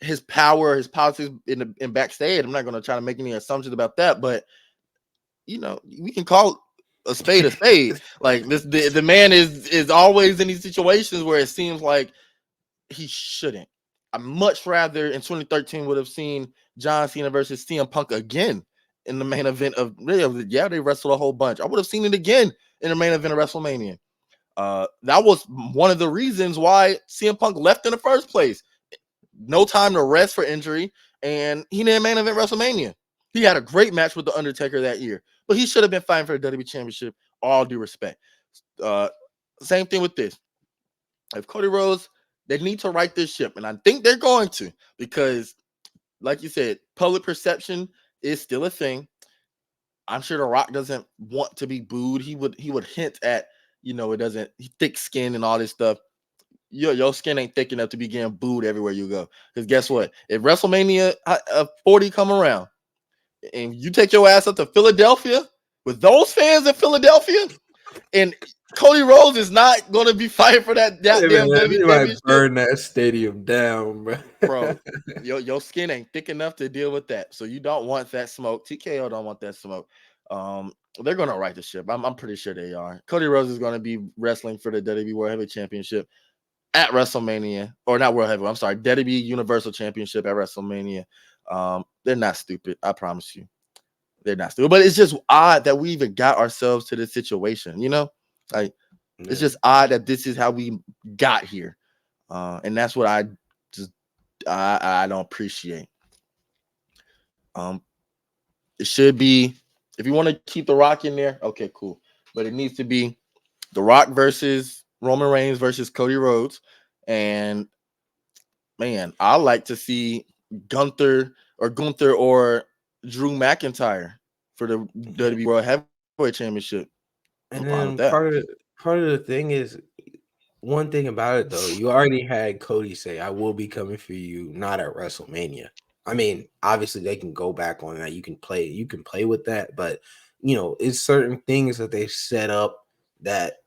his power, his politics in backstage. I'm not going to try to make any assumptions about that, but we can call a spade a spade. Like the man is always in these situations where it seems like he shouldn't. I much rather in 2013 would have seen John Cena versus CM Punk again in the main event of they wrestled a whole bunch. I would have seen it again in the main event of WrestleMania. That was one of the reasons why CM Punk left in the first place. No time to rest for injury, and he didn't main event WrestleMania. He had a great match with The Undertaker that year, but he should have been fighting for the WWE Championship, all due respect. Same thing with this. If Cody Rhodes, they need to right this ship, and I think they're going to, because, like you said, public perception is still a thing. I'm sure The Rock doesn't want to be booed. He would hint at, it doesn't, thick skin and all this stuff. Your skin ain't thick enough to be getting booed everywhere you go. Because guess what? If WrestleMania 40 come around and you take your ass up to Philadelphia with those fans in Philadelphia, and Cody Rhodes is not going to be fighting for that damn WWE Championship, burn that stadium down, bro. Your skin ain't thick enough to deal with that. So you don't want that smoke. TKO don't want that smoke. they're going to right the ship. I'm pretty sure they are. Cody Rhodes is going to be wrestling for the WWE World Heavyweight Championship at WrestleMania, or not World Heavyweight. I'm sorry, WWE Universal Championship at WrestleMania. They're not stupid. I promise you, they're not stupid. But it's just odd that we even got ourselves to this situation. Like it's just odd that this is how we got here, and that's what I don't appreciate. It should be, if you want to keep The Rock in there, okay, cool. But it needs to be The Rock versus Roman Reigns versus Cody Rhodes. And man, I like to see Gunther or Drew McIntyre for the WWE World Heavyweight Championship. I'm And fine with then that. part of the thing is, one thing about it though, you already had Cody say, "I will be coming for you, not at WrestleMania." I mean, obviously they can go back on that. You can play with that, but it's certain things that they set up that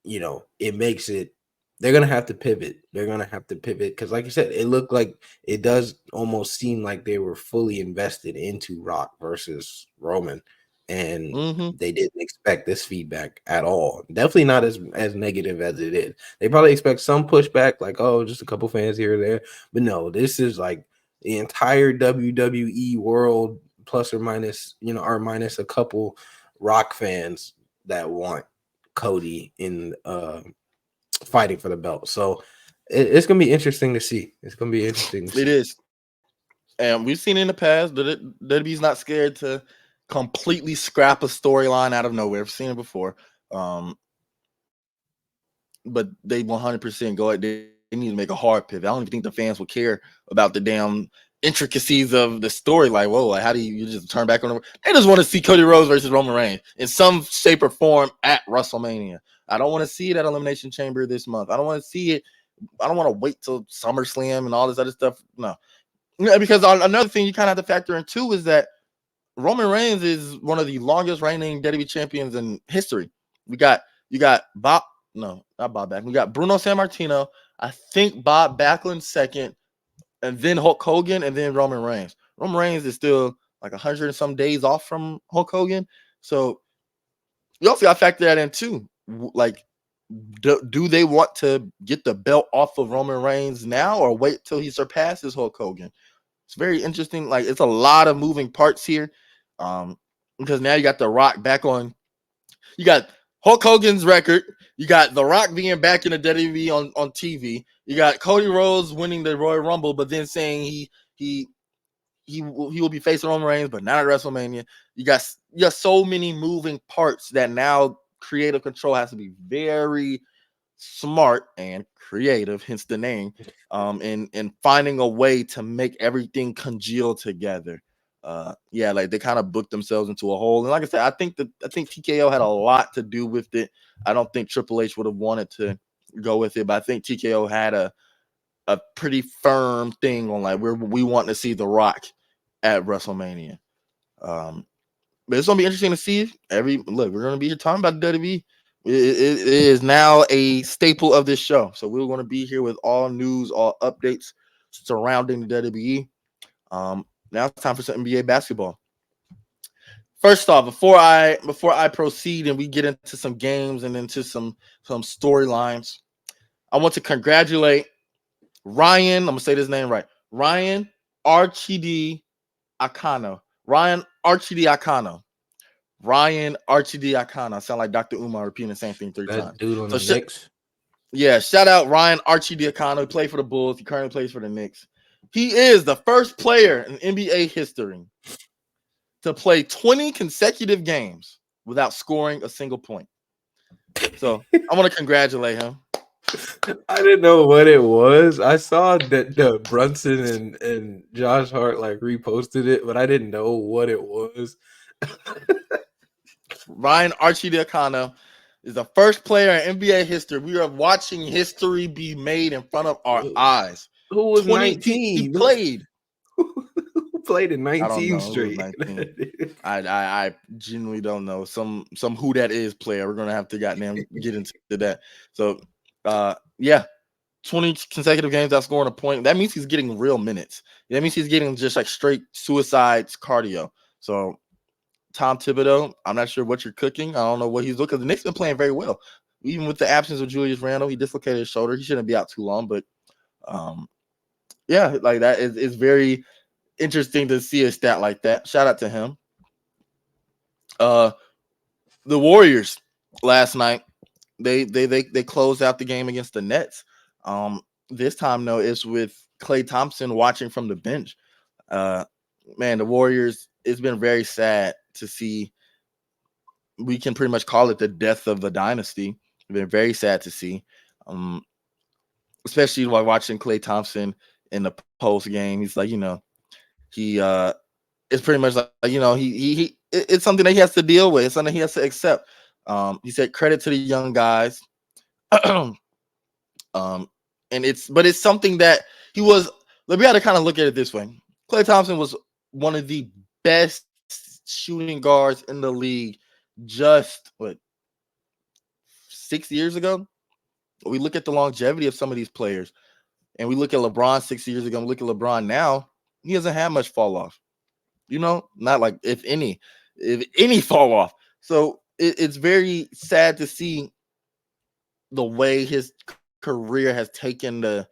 it makes it. They're gonna have to pivot. They're gonna have to pivot because, like you said, it looked like it does almost seem like they were fully invested into Rock versus Roman, and they didn't expect this feedback at all. Definitely not as negative as it is. They probably expect some pushback, like, oh, just a couple fans here or there. But no, this is like the entire WWE world, plus or minus, or minus a couple Rock fans that want Cody in fighting for the belt. So it's gonna be interesting to see. It's gonna be interesting to see. It is. And we've seen in the past that WWE's not scared to completely scrap a storyline out of nowhere. We've seen it before. But they 100% go. They need to make a hard pivot. I don't even think the fans will care about the damn intricacies of the story. Like, whoa, like, how do you just turn back on them? They just want to see Cody Rhodes versus Roman Reigns in some shape or form at WrestleMania. I don't want to see it at Elimination Chamber this month. I don't want to see it. I don't want to wait till SummerSlam and all this other stuff. No, because another thing you kind of have to factor in too is that Roman Reigns is one of the longest reigning WWE champions in history. You got Bob, no, not Bob Backlund. We got Bruno Sammartino. I think Bob Backlund second, and then Hulk Hogan, and then Roman Reigns. Roman Reigns is still like 100 and some days off from Hulk Hogan. So you also got to factor that in too. Like, do they want to get the belt off of Roman Reigns now or wait till he surpasses Hulk Hogan? It's very interesting. Like, it's a lot of moving parts here. Because now you got The Rock back on. You got Hulk Hogan's record. You got The Rock being back in the WWE on TV. You got Cody Rhodes winning the Royal Rumble, but then saying he will be facing Roman Reigns, but not at WrestleMania. You got so many moving parts that now creative control has to be very smart and creative, hence the name, in finding a way to make everything congeal together. Like they kind of booked themselves into a hole. And like I said, I think TKO had a lot to do with it. I don't think Triple H would have wanted to go with it, but I think TKO had a pretty firm thing on like we want to see The Rock at WrestleMania. But it's gonna be interesting to see. We're gonna be here talking about WWE. It is now a staple of this show. So we're going to be here with all news, all updates surrounding the WWE. Now it's time for some NBA basketball. First off, before I proceed and we get into some games and into some storylines, I want to congratulate Ryan. I'm gonna say this name right. Ryan Archidi Akano. Ryan Archidi Akano. Ryan Archidiakana. I sound like Dr. Umar repeating the same thing three times. That dude on the Knicks. Yeah, shout out Ryan Archidiakana, who played for the Bulls. He currently plays for the Knicks. He is the first player in NBA history to play 20 consecutive games without scoring a single point. So I want to congratulate him. I didn't know what it was. I saw that the Brunson and Josh Hart like reposted it, but I didn't know what it was. Ryan Archidiakana is the first player in NBA history. We are watching history be made in front of our eyes. Who was 19? He played. Who played in 19 straight? 19. I genuinely don't know. Some who that is player. We're gonna have to goddamn get into that. So 20 consecutive games without scoring a point. That means he's getting real minutes. That means he's getting just like straight suicides cardio. So Tom Thibodeau, I'm not sure what you're cooking. I don't know what he's doing because the Knicks been playing very well. Even with the absence of Julius Randle, he dislocated his shoulder. He shouldn't be out too long, but um, yeah, like that is very interesting to see a stat like that. Shout out to him. Uh, the Warriors last night they closed out the game against the Nets. This time though, it's with Klay Thompson watching from the bench. Uh, man, the Warriors. It's been very sad to see. We can pretty much call it the death of the dynasty. It's been very sad to see, um, especially while watching Klay Thompson in the post game. He's like, he it's pretty much like it's something that he has to deal with. It's something he has to accept. He said credit to the young guys. Um, but it's something that he was. We got to kind of look at it this way. Klay Thompson was one of the best shooting guards in the league just 6 years ago. We look at the longevity of some of these players, and we look at LeBron 6 years ago. And we look at LeBron now. He hasn't had much fall off. Not like if any fall off. So it's very sad to see the way his career has taken the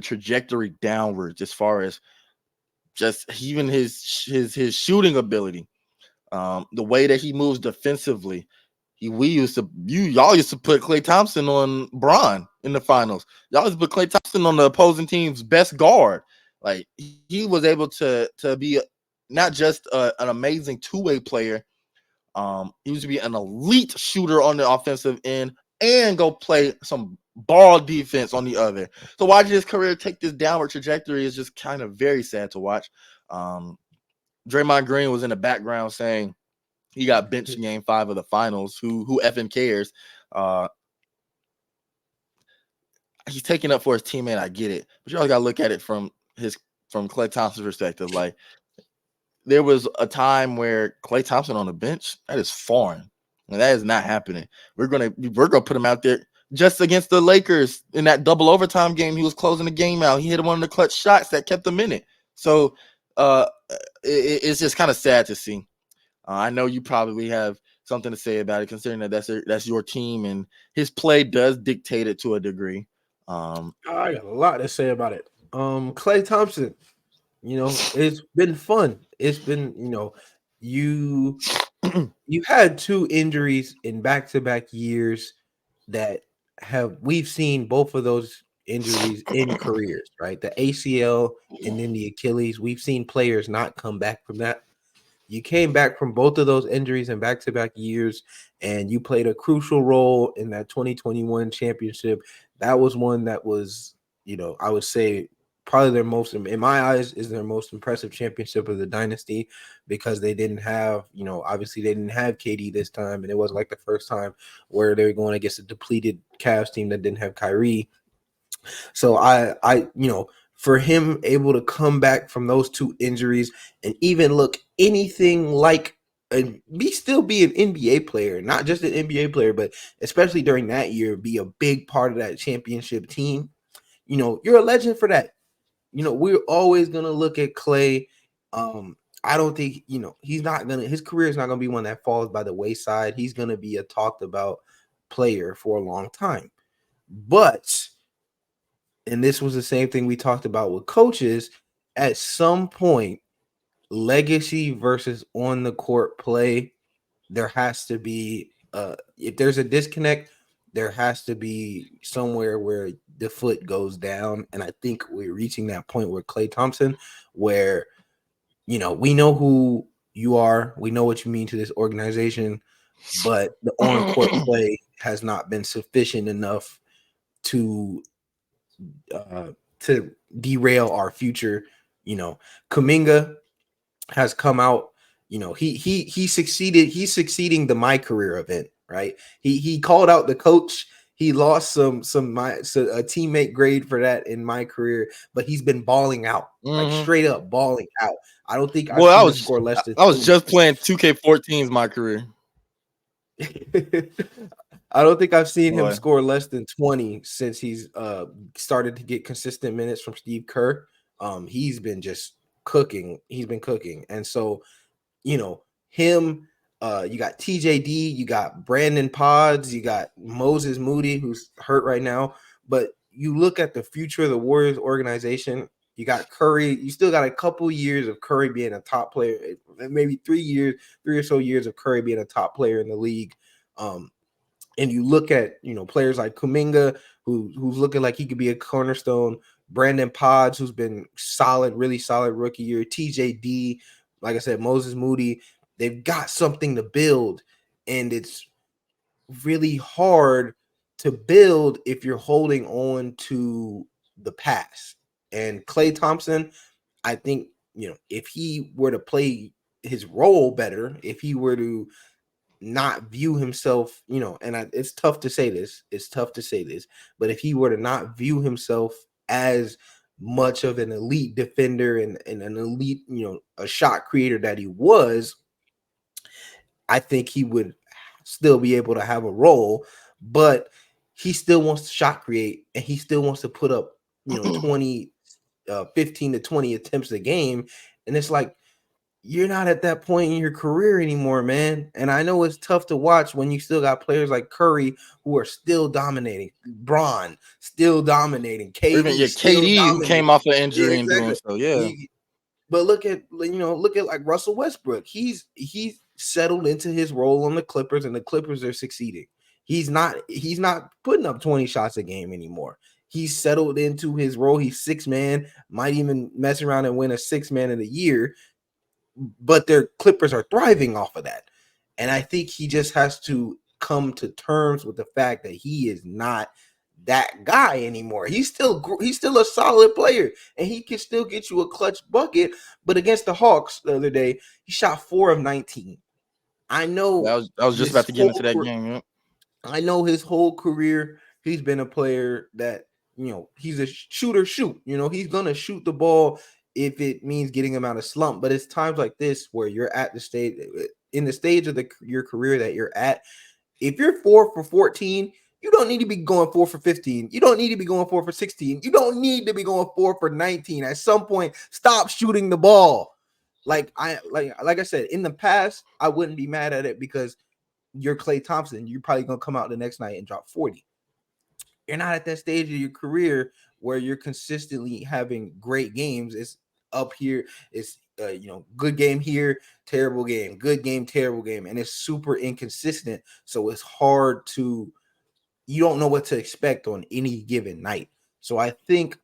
trajectory downwards as far as just even his shooting ability, the way that he moves defensively. Y'all used to put Klay Thompson on Bron in the finals. Y'all used to put Klay Thompson on the opposing team's best guard. Like he was able to be not just an amazing two-way player. He used to be an elite shooter on the offensive end and go play some ball defense on the other. So watching his career take this downward trajectory is just kind of very sad to watch. Um, Draymond Green was in the background saying he got benched in Game 5 of the finals. Who effing cares? Uh, he's taking up for his teammate. I get it, but you always got to look at it from Klay Thompson's perspective. Like there was a time where Klay Thompson on the bench, that is foreign. And that is not happening. We're gonna put him out there just against the Lakers in that double overtime game. He was closing the game out. He hit one of the clutch shots that kept them in it. So uh, it's just kind of sad to see. I know you probably have something to say about it, considering that that's your team and his play does dictate it to a degree. I got a lot to say about it. Klay Thompson, it's been fun. It's been, you you had two injuries in back-to-back years that we've seen both of those injuries in careers, right? The ACL and then the Achilles. We've seen players not come back from that. You came back from both of those injuries in back-to-back years, and you played a crucial role in that 2021 championship. That was one that was, I would say probably their most, in my eyes, is their most impressive championship of the dynasty, because they didn't have, obviously they didn't have KD this time, and it wasn't like the first time where they were going against a depleted Cavs team that didn't have Kyrie. So for him able to come back from those two injuries and even look anything like still be an NBA player, not just an NBA player, but especially during that year, be a big part of that championship team. You're a legend for that. We're always gonna look at Klay. I don't think his career is not gonna be one that falls by the wayside. He's gonna be a talked about player for a long time. But and this was the same thing we talked about with coaches, at some point, legacy versus on the court play, there has to be if there's a disconnect, there has to be somewhere where the foot goes down. And I think we're reaching that point where Klay Thompson, where we know who you are, we know what you mean to this organization, but the on court play has not been sufficient enough to to derail our future. Kuminga has come out. He succeeded. He's succeeding the My Career event, right? He called out the coach. He lost a teammate grade for that in My Career, but he's been balling out, like straight up balling out. I don't think I've seen him score less than. I was just playing 2K14's My Career. I don't think I've seen him score less than 20 since he's started to get consistent minutes from Steve Kerr. He's been just cooking. He's been cooking. And so, him. You got TJD, you got Brandon Pods, you got Moses Moody, who's hurt right now. But you look at the future of the Warriors organization, you got Curry. You still got a couple years of Curry being a top player, maybe 3 or so years of Curry being a top player in the league. And you look at, players like Kuminga, who's looking like he could be a cornerstone. Brandon Pods, who's been solid, really solid rookie year. TJD, like I said, Moses Moody. They've got something to build, and it's really hard to build if you're holding on to the past. And Klay Thompson, I think, if he were to play his role better, if he were to not view himself, it's tough to say this. It's tough to say this, but if he were to not view himself as much of an elite defender and an elite, a shot creator that he was, I think he would still be able to have a role, but he still wants to shot create and he still wants to put up, 15 to 20 attempts a game. And it's like, you're not at that point in your career anymore, man. And I know it's tough to watch when you still got players like Curry who are still dominating, Braun still dominating, KD still KD who dominating. came off an injury Yeah, and doing exactly. so. Yeah. But look at like Russell Westbrook. He's settled into his role on the Clippers, and the Clippers are succeeding. He's not putting up 20 shots a game anymore. He's settled into his role. He's 6-man, might even mess around and win a 6-man of the year. But their Clippers are thriving off of that. And I think he just has to come to terms with the fact that he is not that guy anymore. He's still a solid player, and he can still get you a clutch bucket. But against the Hawks the other day, he shot 4 of 19. I know I was just about to get into that game. Yeah. I know his whole career, he's been a player that, he's a shooter. He's going to shoot the ball if it means getting him out of slump. But it's times like this where you're at the stage, in the stage of your career that you're at. If you're 4 for 14, you don't need to be going 4 for 15. You don't need to be going 4 for 16. You don't need to be going 4 for 19. At some point, stop shooting the ball. Like I said, in the past, I wouldn't be mad at it because you're Klay Thompson. You're probably going to come out the next night and drop 40. You're not at that stage of your career where you're consistently having great games. It's up here. It's good game here, terrible game, good game, terrible game, and it's super inconsistent. So it's hard to, you don't know what to expect on any given night. So I think,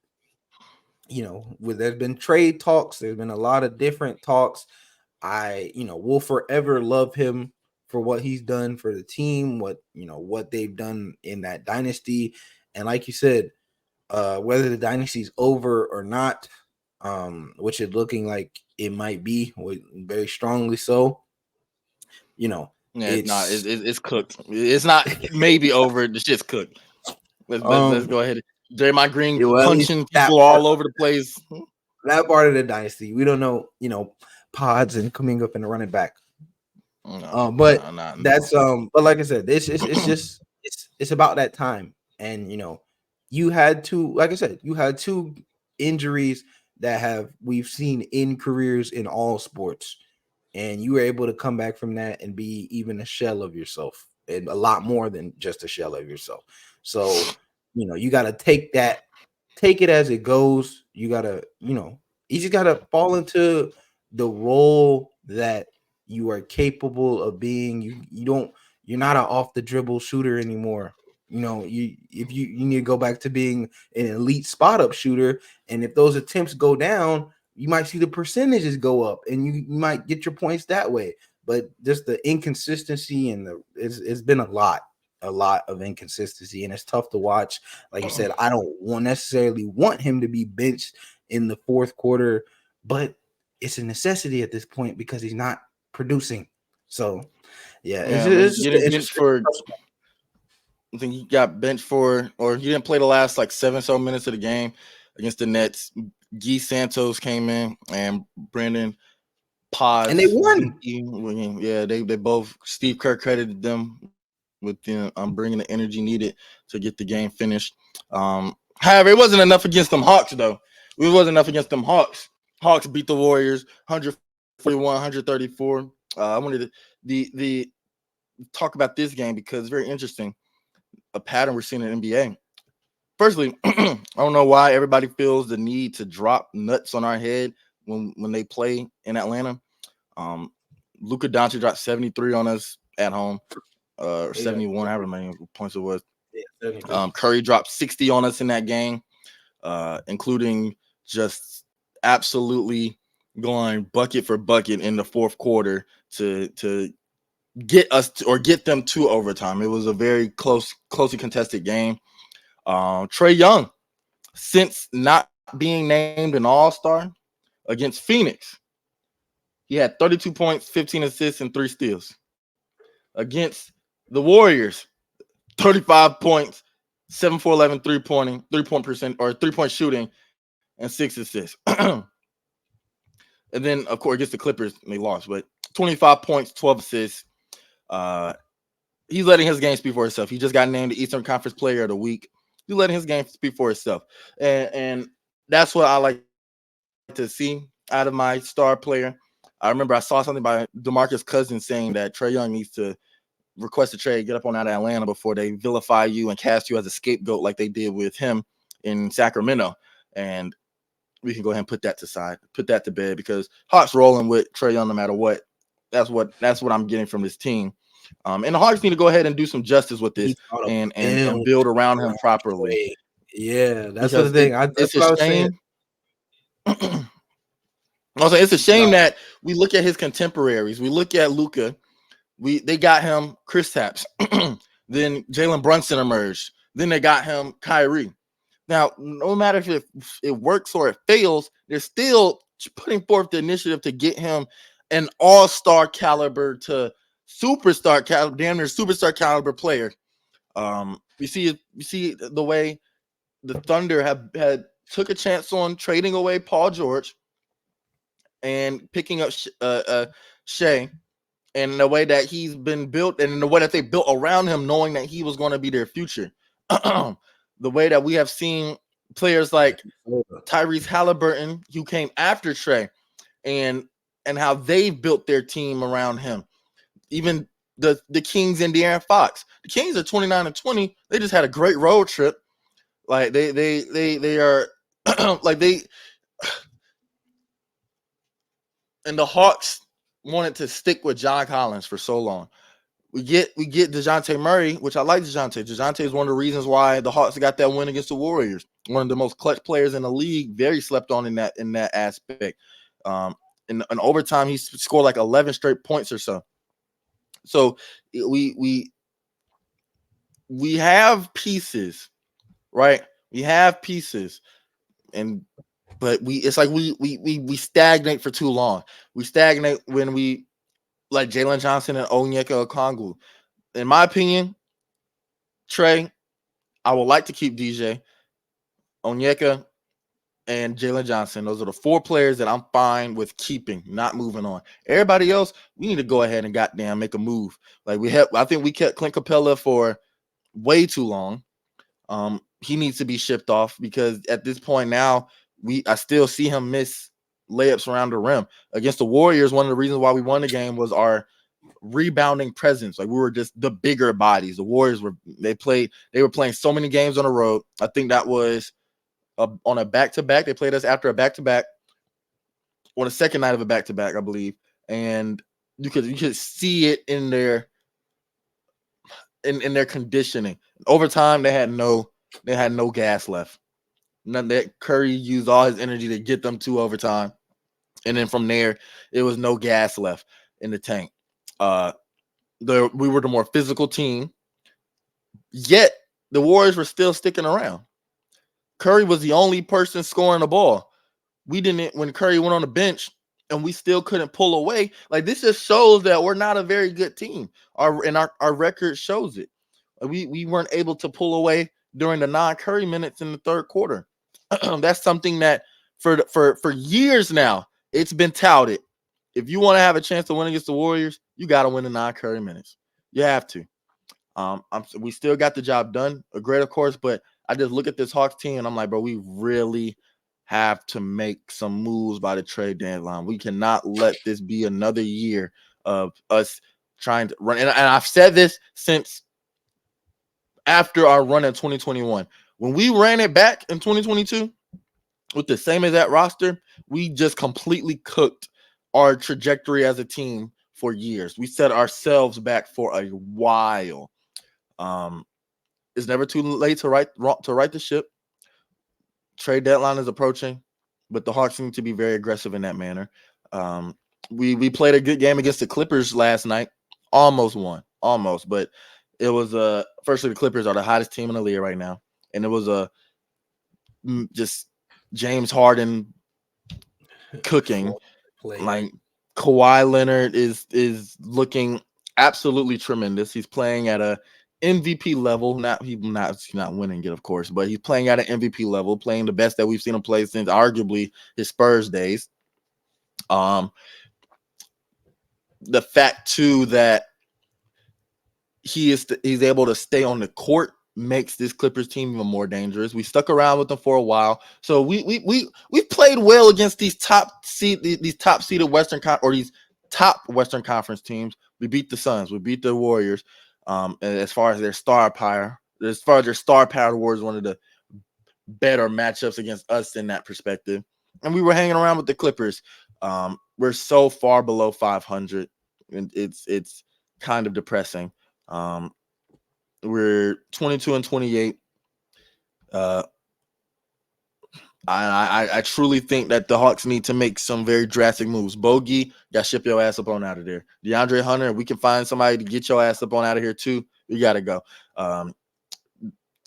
there's been trade talks, there's been a lot of different talks. I will forever love him for what he's done for the team, what they've done in that dynasty. And like you said, whether the dynasty's over or not, which is looking like it might be, very strongly so, Yeah, it's cooked. It's not maybe over. The shit's cooked. Let's go ahead. Draymond Green punching people all over the place. That part of the dynasty, we don't know. Pods and coming up and running back. But like I said, it's just it's about that time. And you had two injuries that we've seen in careers in all sports, and you were able to come back from that and be even a shell of yourself, and a lot more than just a shell of yourself. So you got to take it as it goes. You got to you just got to fall into the role that you are capable of being. You're not an off the dribble shooter anymore. You need to go back to being an elite spot up shooter. And if those attempts go down, you might see the percentages go up and you might get your points that way. But just the inconsistency and it's been a lot of inconsistency, and it's tough to watch. Like you said, I don't necessarily want him to be benched in the fourth quarter, but it's a necessity at this point because he's not producing. So I think he got benched for, or he didn't play the last like 7 so minutes of the game against the Nets. Guy Santos came in and Brandon Pods, and they won. Yeah, they both. Steve Kerr credited them with bringing the energy needed to get the game finished. However, it wasn't enough against them Hawks though. It wasn't enough against them Hawks. Hawks beat the Warriors 141-134. I wanted to the talk about this game because it's very interesting. A pattern we're seeing in the NBA. Firstly, I don't know why everybody feels the need to drop nuts on our head when they play in Atlanta. Um, Luka Doncic dropped 73 on us at home, or Yeah, 71, however many points it was. yeah, 72. Curry dropped 60 on us in that game, including just absolutely going bucket for bucket in the fourth quarter to get us to, or get them to overtime. It was a very closely contested game. Trae Young, since not being named an All-Star against Phoenix, he had 32 points, 15 assists, and 3 steals. Against the Warriors, 35 points, 7 for 11 3-point percent or 3-point shooting, and 6 assists. And then, of course, against the Clippers, they lost, but 25 points, 12 assists. Uh, he's letting his game speak for itself. He just got named the Eastern Conference Player of the Week. He's letting his game speak for itself. And that's what I like to see out of my star player. I remember I saw something by DeMarcus Cousins saying that Trae Young needs to request a trade, get up on out of Atlanta before they vilify you and cast you as a scapegoat like they did with him in Sacramento. And we can go ahead and put that to side, put that to bed, because Hawks rolling with Trae Young no matter what. That's what I'm getting from this team. And the Hawks need to go ahead and do some justice with this and build around him properly. Yeah, that's Because the thing. it's That's a what I was saying. shame. Also, it's a shame that we look at his contemporaries. We look at Luka. They got him Kristaps. Then Jalen Brunson emerged. Then they got him Kyrie. Now, no matter if it works or it fails, they're still putting forth the initiative to get him an all-star caliber to superstar caliber, damn near superstar caliber player. We see the way the Thunder had took a chance on trading away Paul George and picking up Shea, and the way that he's been built, and in the way that they built around him, knowing that he was going to be their future. The way that we have seen players like Tyrese Halliburton, who came after Trae, and how they've built their team around him. Even the Kings and De'Aaron Fox. The Kings are 29-20. They just had a great road trip. Like they are like they and the Hawks wanted to stick with John Collins for so long. We get DeJounte Murray, which I like DeJounte. DeJounte is one of the reasons why the Hawks got that win against the Warriors. One of the most clutch players in the league, very slept on in that aspect. In overtime, he scored like 11 straight points or so. So we have pieces, right? We have pieces, but it's like we stagnate for too long. We stagnate when we like Jalen Johnson and Onyeka Okongwu. In my opinion, Trae, I would like to keep DJ, Onyeka, and Jalen Johnson. Those are the 4 players that I'm fine with keeping, not moving on. Everybody else, we need to go ahead and goddamn make a move. Like I think we kept Clint Capella for way too long. He needs to be shipped off because at this point now, I still see him miss layups around the rim. Against the Warriors, one of the reasons why we won the game was our rebounding presence. Like we were just the bigger bodies. The Warriors were playing so many games on the road. I think that was on a back-to-back. They played us after a back-to-back on the second night of a back-to-back, I believe. And you could see it in their conditioning. Over time, they had no gas left. None that Curry used all his energy to get them to overtime. And then from there, it was no gas left in the tank. We were the more physical team, yet the Warriors were still sticking around. Curry was the only person scoring the ball. We didn't, when Curry went on the bench and we still couldn't pull away. Like this just shows that we're not a very good team. Our record shows it. We weren't able to pull away during the non-Curry minutes in the third quarter. That's something that for years now, it's been touted. If you want to have a chance to win against the Warriors, you got to win the non-Curry minutes. You have to. We still got the job done. Great, of course, but I just look at this Hawks team and I'm like, bro, we really have to make some moves by the trade deadline. We cannot let this be another year of us trying to run. And I've said this since after our run in 2021. When we ran it back in 2022 with the same as that roster, we just completely cooked our trajectory as a team for years. We set ourselves back for a while. It's never too late to right the ship. Trade deadline is approaching, but the Hawks need to be very aggressive in that manner. We played a good game against the Clippers last night. Almost won, but it was firstly the Clippers are the hottest team in the league right now, and it was just James Harden cooking. Like Kawhi Leonard is looking absolutely tremendous. He's playing at a MVP level. He's not winning it, of course, but he's playing at an MVP level, playing the best that we've seen him play since arguably his Spurs days. The fact too that he's able to stay on the court makes this Clippers team even more dangerous. We stuck around with them for a while, so we played well against these top seeded these top Western Conference teams. We beat the Suns, we beat the Warriors. And as far as their star power, the Warriors one of the better matchups against us in that perspective. And we were hanging around with the Clippers. We're so far below 500, and it's kind of depressing. We're 22-28. I truly think that the Hawks need to make some very drastic moves. Bogey, got to ship your ass up on out of there. DeAndre Hunter, we can find somebody to get your ass up on out of here too. You got to go.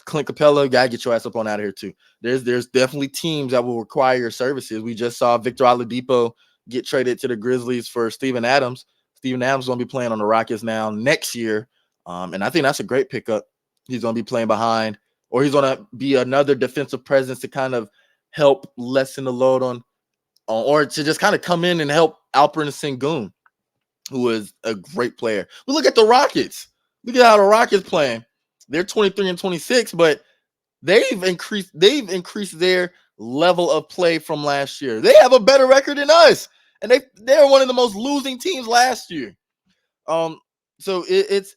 Clint Capella, got to get your ass up on out of here too. There's definitely teams that will require your services. We just saw Victor Oladipo get traded to the Grizzlies for Steven Adams. Steven Adams is going to be playing on the Rockets now next year. And I think that's a great pickup. He's going to be playing behind, or he's going to be another defensive presence to kind of help lessen the load on or to just kind of come in and help Alperen Sengun, who is a great player. We look at the Rockets. Look at how the Rockets playing. They're 23-26, but they've increased their level of play from last year. They have a better record than us, and they're one of the most losing teams last year. So it's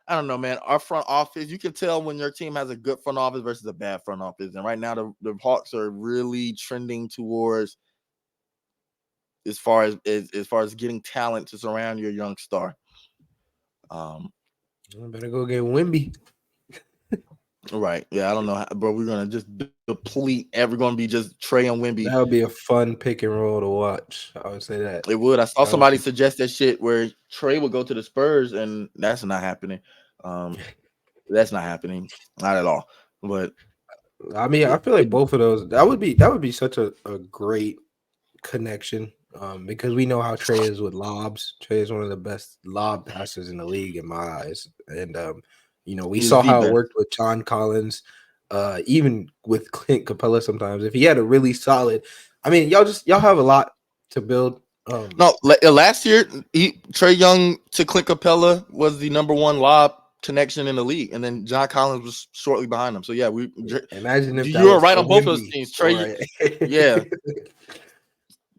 I don't know, man. Our front office, you can tell when your team has a good front office versus a bad front office. And right now, the Hawks are really trending towards as far as getting talent to surround your young star. I better go get Wemby. Right. Yeah, I don't know, bro. We're gonna just deplete. We're gonna be just Trey and Wemby. That would be a fun pick and roll to watch. I would say that. It would. I saw somebody suggest that shit where Trey would go to the Spurs, and that's not happening. That's not happening. Not at all. But I mean, I feel like both of those that would be such a great connection. Because we know how Trey is with lobs. Trey is one of the best lob passers in the league in my eyes. And we saw how it worked with John Collins, even with Clint Capella sometimes. If he had a really solid, I mean, y'all have a lot to build. No, last year Trey Young to Clint Capella was the number one lob connection in the league, and then John Collins was shortly behind him. So yeah, imagine if you were right on both of those teams. Trey, right. yeah,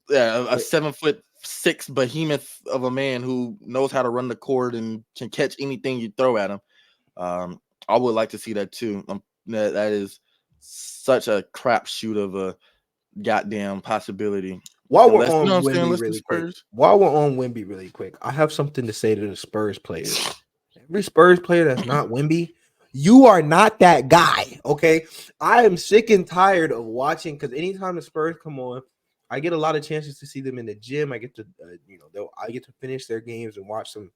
a 7'6" behemoth of a man who knows how to run the court and can catch anything you throw at him. I would like to see that too. That is such a crapshoot of a goddamn possibility. While we're on Wemby really quick, I have something to say to the Spurs players. Every Spurs player that's not Wemby, you are not that guy, okay? I am sick and tired of watching, because anytime the Spurs come on, I get a lot of chances to see them in the gym. I get to, I get to finish their games and watch them.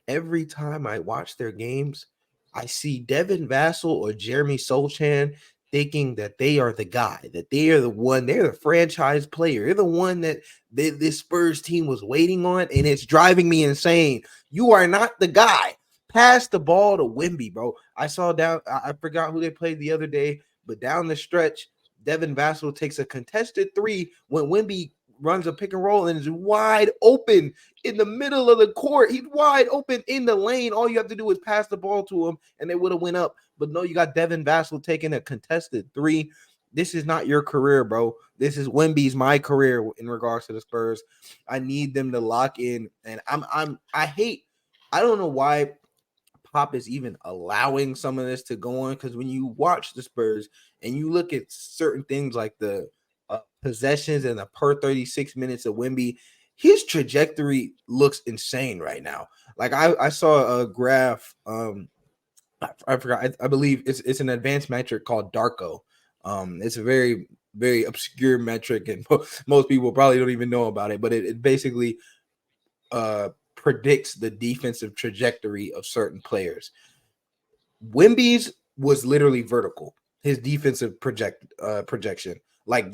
Every time I watch their games, I see Devin Vassell or Jeremy Sochan thinking that they are the guy, that they are the one, they're the franchise player. They're the one that this Spurs team was waiting on, and it's driving me insane. You are not the guy. Pass the ball to Wemby, bro. I forgot who they played the other day, but down the stretch, Devin Vassell takes a contested three when Wemby runs a pick and roll and is wide open in the middle of the court. He's wide open in the lane. All you have to do is pass the ball to him, and they would have went up. But no, you got Devin Vassell taking a contested three. this is not your career, bro. This is Wemby's my career in regards to the Spurs. I need them to lock in, and I don't know why Pop is even allowing some of this to go on, because when you watch the Spurs and you look at certain things like the possessions and the per 36 minutes of Wemby, his trajectory looks insane right now. Like I saw a graph. I forgot. I believe it's an advanced metric called Darko. It's a very very obscure metric, and most people probably don't even know about it. But it basically predicts the defensive trajectory of certain players. Wimby's was literally vertical. His defensive projection, like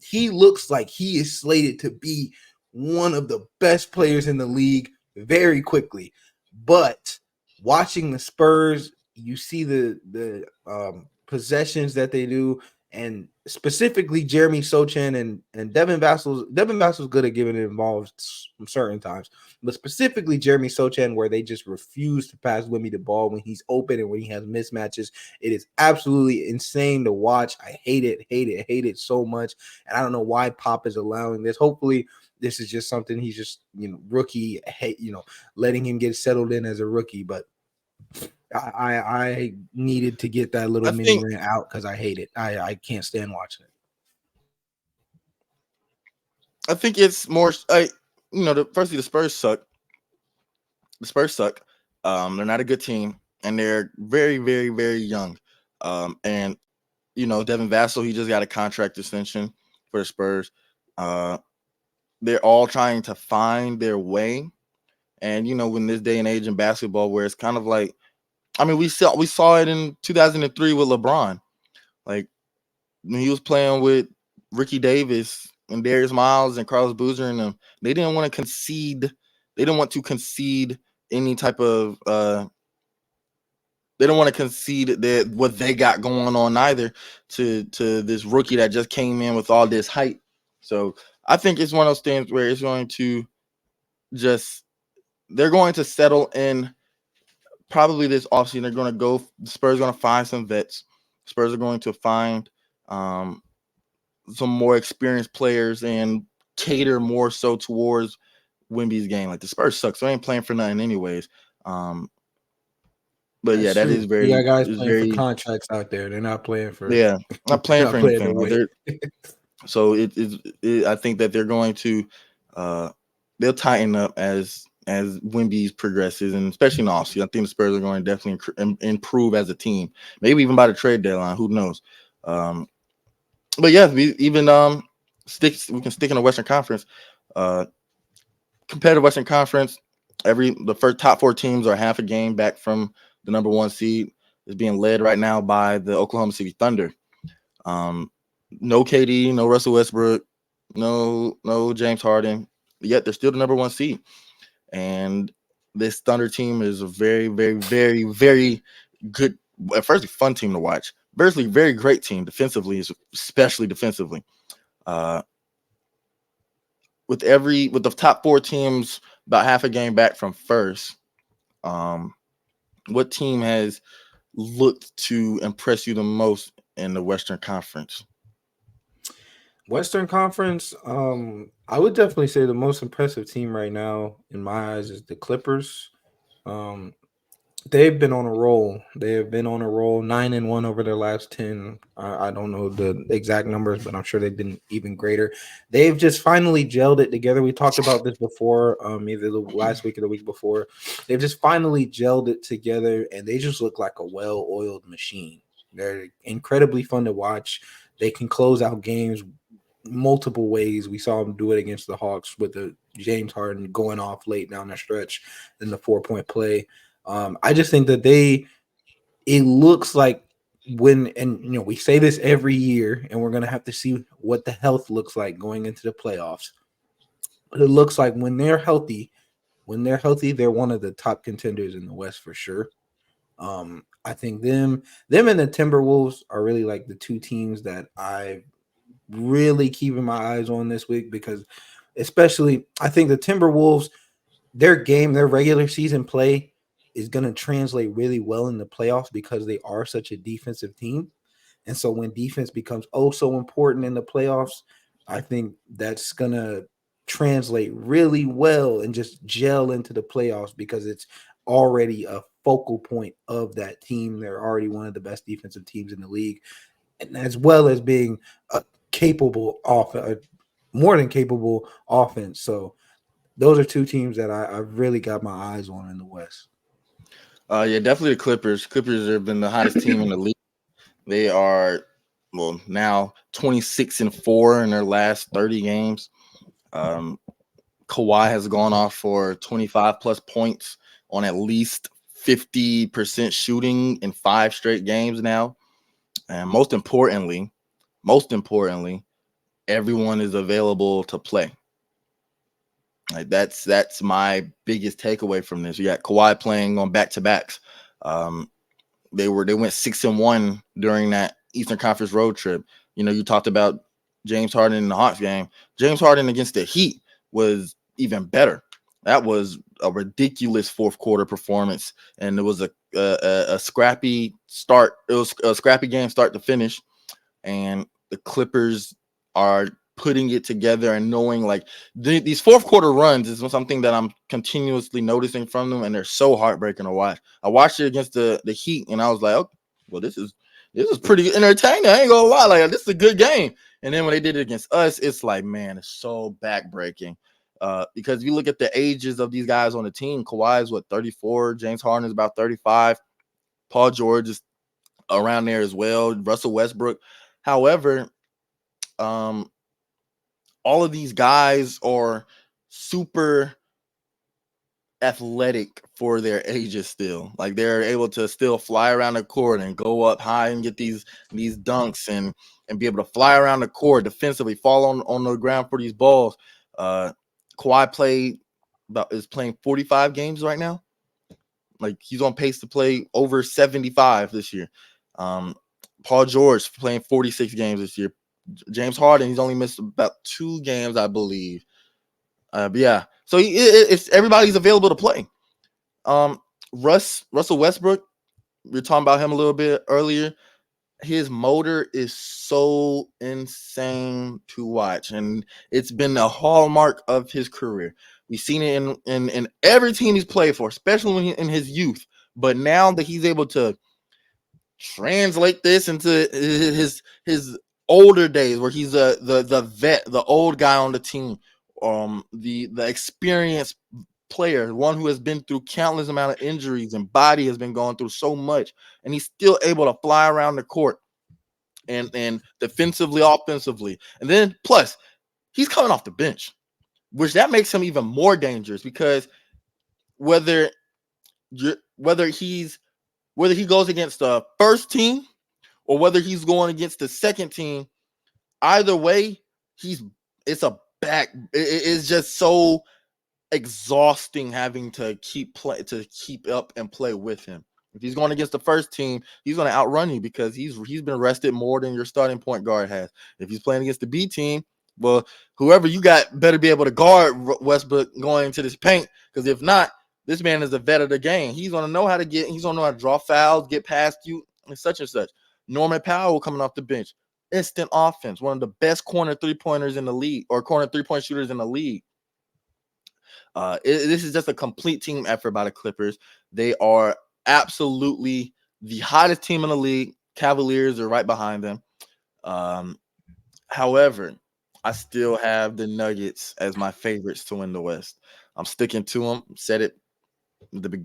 he looks like he is slated to be one of the best players in the league very quickly. But watching the Spurs, you see the possessions that they do, and specifically Jeremy Sochan and Devin Vassal's. Devin Vassal's good at getting involved certain times, but specifically Jeremy Sochan, where they just refuse to pass Wimby the ball when he's open and when he has mismatches. It is absolutely insane to watch. I hate it so much, and I don't know why Pop is allowing this. Hopefully, this is just something he's just rookie, letting him get settled in as a rookie, but. I needed to get that little I mini think rant out because I hate it. I can't stand watching it. I think it's more. Firstly, the Spurs suck. The Spurs suck. They're not a good team, and they're very, very, very young. And Devin Vassell, he just got a contract extension for the Spurs. They're all trying to find their way, and in this day and age in basketball, where it's kind of like, I mean, we saw it in 2003 with LeBron, like when he was playing with Ricky Davis and Darius Miles and Carlos Boozer and them. They didn't want to concede. They didn't want to concede any type of. They don't want to concede that what they got going on either to this rookie that just came in with all this hype. So I think it's one of those things where it's going to just they're going to settle in probably this offseason. They're going to go. The Spurs are going to find some vets. Spurs are going to find some more experienced players and cater more so towards Wemby's game. Like the Spurs suck, so they ain't playing for nothing anyways. But yeah, That's that true. is You got very guys is playing for very contracts out there. They're not playing for. yeah, not They're playing not for playing to anything. Like win. so I think that they're going to they'll tighten up as Wemby progresses, and especially in the offseason. I think the Spurs are going to definitely improve as a team. Maybe even by the trade deadline. Who knows? But yeah, we can stick in the Western Conference. Competitive Western Conference. The first top four teams are half a game back from the number one seed. Is being led right now by the Oklahoma City Thunder. No KD, no Russell Westbrook, no James Harden. Yet they're still the number one seed. And this Thunder team is a very, very, very, very good, firstly, fun team to watch. Firstly, very great team defensively, especially defensively. With the top four teams about half a game back from first, what team has looked to impress you the most in the Western Conference? Western Conference, I would definitely say the most impressive team right now in my eyes is the Clippers. Um, they've been on a roll. They have been on a roll, 9-1 over their last 10. I don't know the exact numbers, but I'm sure they've been even greater. They've just finally gelled it together. We talked about this before, either the last week or the week before. They've just finally gelled it together, and they just look like a well-oiled machine. They're incredibly fun to watch. They can close out games multiple ways. We saw them do it against the Hawks with the James Harden going off late down the stretch in the 4-point play. I just think that it looks like we say this every year, and we're going to have to see what the health looks like going into the playoffs. But it looks like when they're healthy, they're one of the top contenders in the West for sure. I think them and the Timberwolves are really like the two teams that I really keeping my eyes on this week, because especially I think the Timberwolves, their regular season play is going to translate really well in the playoffs because they are such a defensive team. And so when defense becomes oh so important in the playoffs, I think that's gonna translate really well and just gel into the playoffs because it's already a focal point of that team. They're already one of the best defensive teams in the league, and as well as being a capable more than capable offense. So those are two teams that I really got my eyes on in the West. Yeah, definitely the Clippers. Clippers have been the hottest team in the league. They are now 26-4 in their last 30 games. Kawhi has gone off for 25 plus points on at least 50% shooting in 5 straight games now. And most importantly, everyone is available to play. Like that's my biggest takeaway from this. You got Kawhi playing on back-to-backs. They went 6-1 during that Eastern Conference road trip. You know, you talked about James Harden in the Hawks game. James Harden against the Heat was even better. That was a ridiculous fourth quarter performance, and it was a scrappy start. It was a scrappy game start to finish, and the Clippers are putting it together and knowing like these fourth quarter runs is something that I'm continuously noticing from them, and they're so heartbreaking to watch. I watched it against the Heat, and I was like, oh, well, this is pretty entertaining. I ain't gonna lie, like this is a good game. And then when they did it against us, it's like, man, it's so backbreaking. Because if you look at the ages of these guys on the team, Kawhi is 34, James Harden is about 35, Paul George is around there as well, Russell Westbrook. However, all of these guys are super athletic for their ages still. Like they're able to still fly around the court and go up high and get these dunks and be able to fly around the court defensively, fall on the ground for these balls. Kawhi is playing 45 games right now. Like he's on pace to play over 75 this year. Paul George playing 46 games this year. James Harden, he's only missed about 2 games, I believe. But yeah, so it's everybody's available to play. Russell Westbrook, we were talking about him a little bit earlier. His motor is so insane to watch, and it's been a hallmark of his career. We've seen it in every team he's played for, especially in his youth. But now that he's able to translate this into his older days, where he's the vet, the old guy on the team, the experienced player, one who has been through countless amount of injuries and body has been going through so much, and he's still able to fly around the court and defensively, offensively, and then plus he's coming off the bench, which that makes him even more dangerous because whether he goes against the first team or whether he's going against the second team, either way, it's just so exhausting having to keep up and play with him. If he's going against the first team, he's going to outrun you because he's been rested more than your starting point guard has. If he's playing against the B team, well, whoever you got better be able to guard Westbrook going into this paint, because if not, this man is a vet of the game. He's going to know how to draw fouls, get past you, and such and such. Norman Powell coming off the bench, instant offense, one of the best corner three-pointers in the league, or corner three-point shooters in the league. This is just a complete team effort by the Clippers. They are absolutely the hottest team in the league. Cavaliers are right behind them. However, I still have the Nuggets as my favorites to win the West. I'm sticking to them. Said it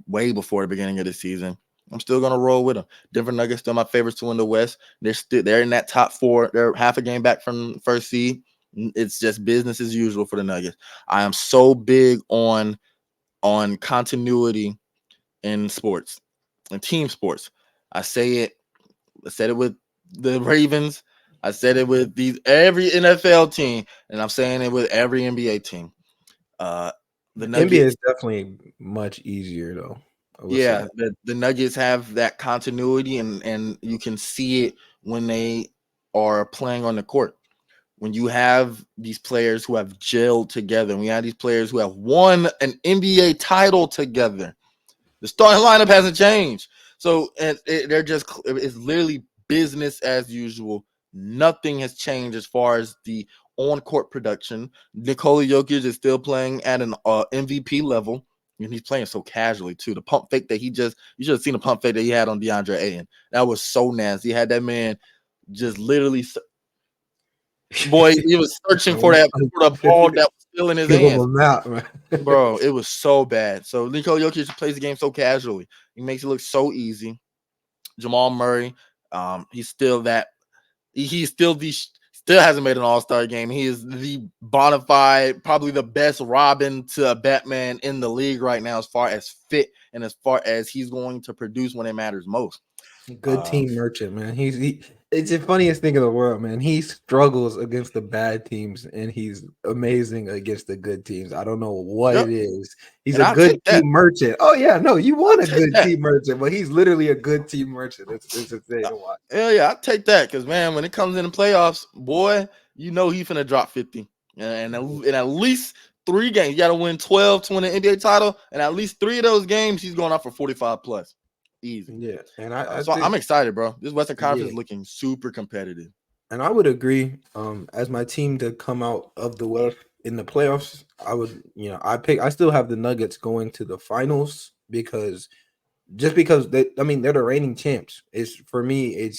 way before the beginning of the season. I'm still gonna roll with them. Denver Nuggets still my favorites to win the West. They're in that top 4. They're half a game back from first seed. It's just business as usual for the Nuggets. I am so big on continuity in sports and team sports. I said it with the Ravens. I said it with every NFL team, and I'm saying it with every NBA team. The Nuggets, NBA is definitely much easier though. yeah, the Nuggets have that continuity, and you can see it when they are playing on the court. When you have these players who have gelled together, and we have these players who have won an NBA title together, the starting lineup hasn't changed. So it's literally business as usual. Nothing has changed as far as the on-court production. Nikola Jokic is still playing at an MVP level, and he's playing so casually too. The pump fake that you should have seen the pump fake that he had on DeAndre Ayton. That was so nasty. He had that man just literally, boy, he was searching for the ball that was still in his Give him hands. a mouth, man. Bro, it was so bad. So Nikola Jokic plays the game so casually. He makes it look so easy. Jamal Murray, he's still that. He's still hasn't made an All-Star game. He is the bona fide, probably the best Robin to a Batman in the league right now, as far as fit and as far as he's going to produce when it matters most. Good team merchant, man. It's the funniest thing in the world, man. He struggles against the bad teams and he's amazing against the good teams. I don't know what Yep. it is. He's And a I'll good take that. team merchant. Oh yeah, no, you want a good that. team merchant, but he's literally a good team merchant. It's insane to watch. Hell yeah, I'll take that because man, when it comes in the playoffs, boy, you know he's finna drop 50. And in at least 3 games, you gotta win 12 to win an NBA title, and at least 3 of those games, he's going off for 45 plus. Easy. Yeah, and I So think I'm excited, bro. This Western Conference yeah. is looking super competitive. And I would agree. As my team to come out of the West in the playoffs, I would, I still have the Nuggets going to the finals because they're the reigning champs. It's for me,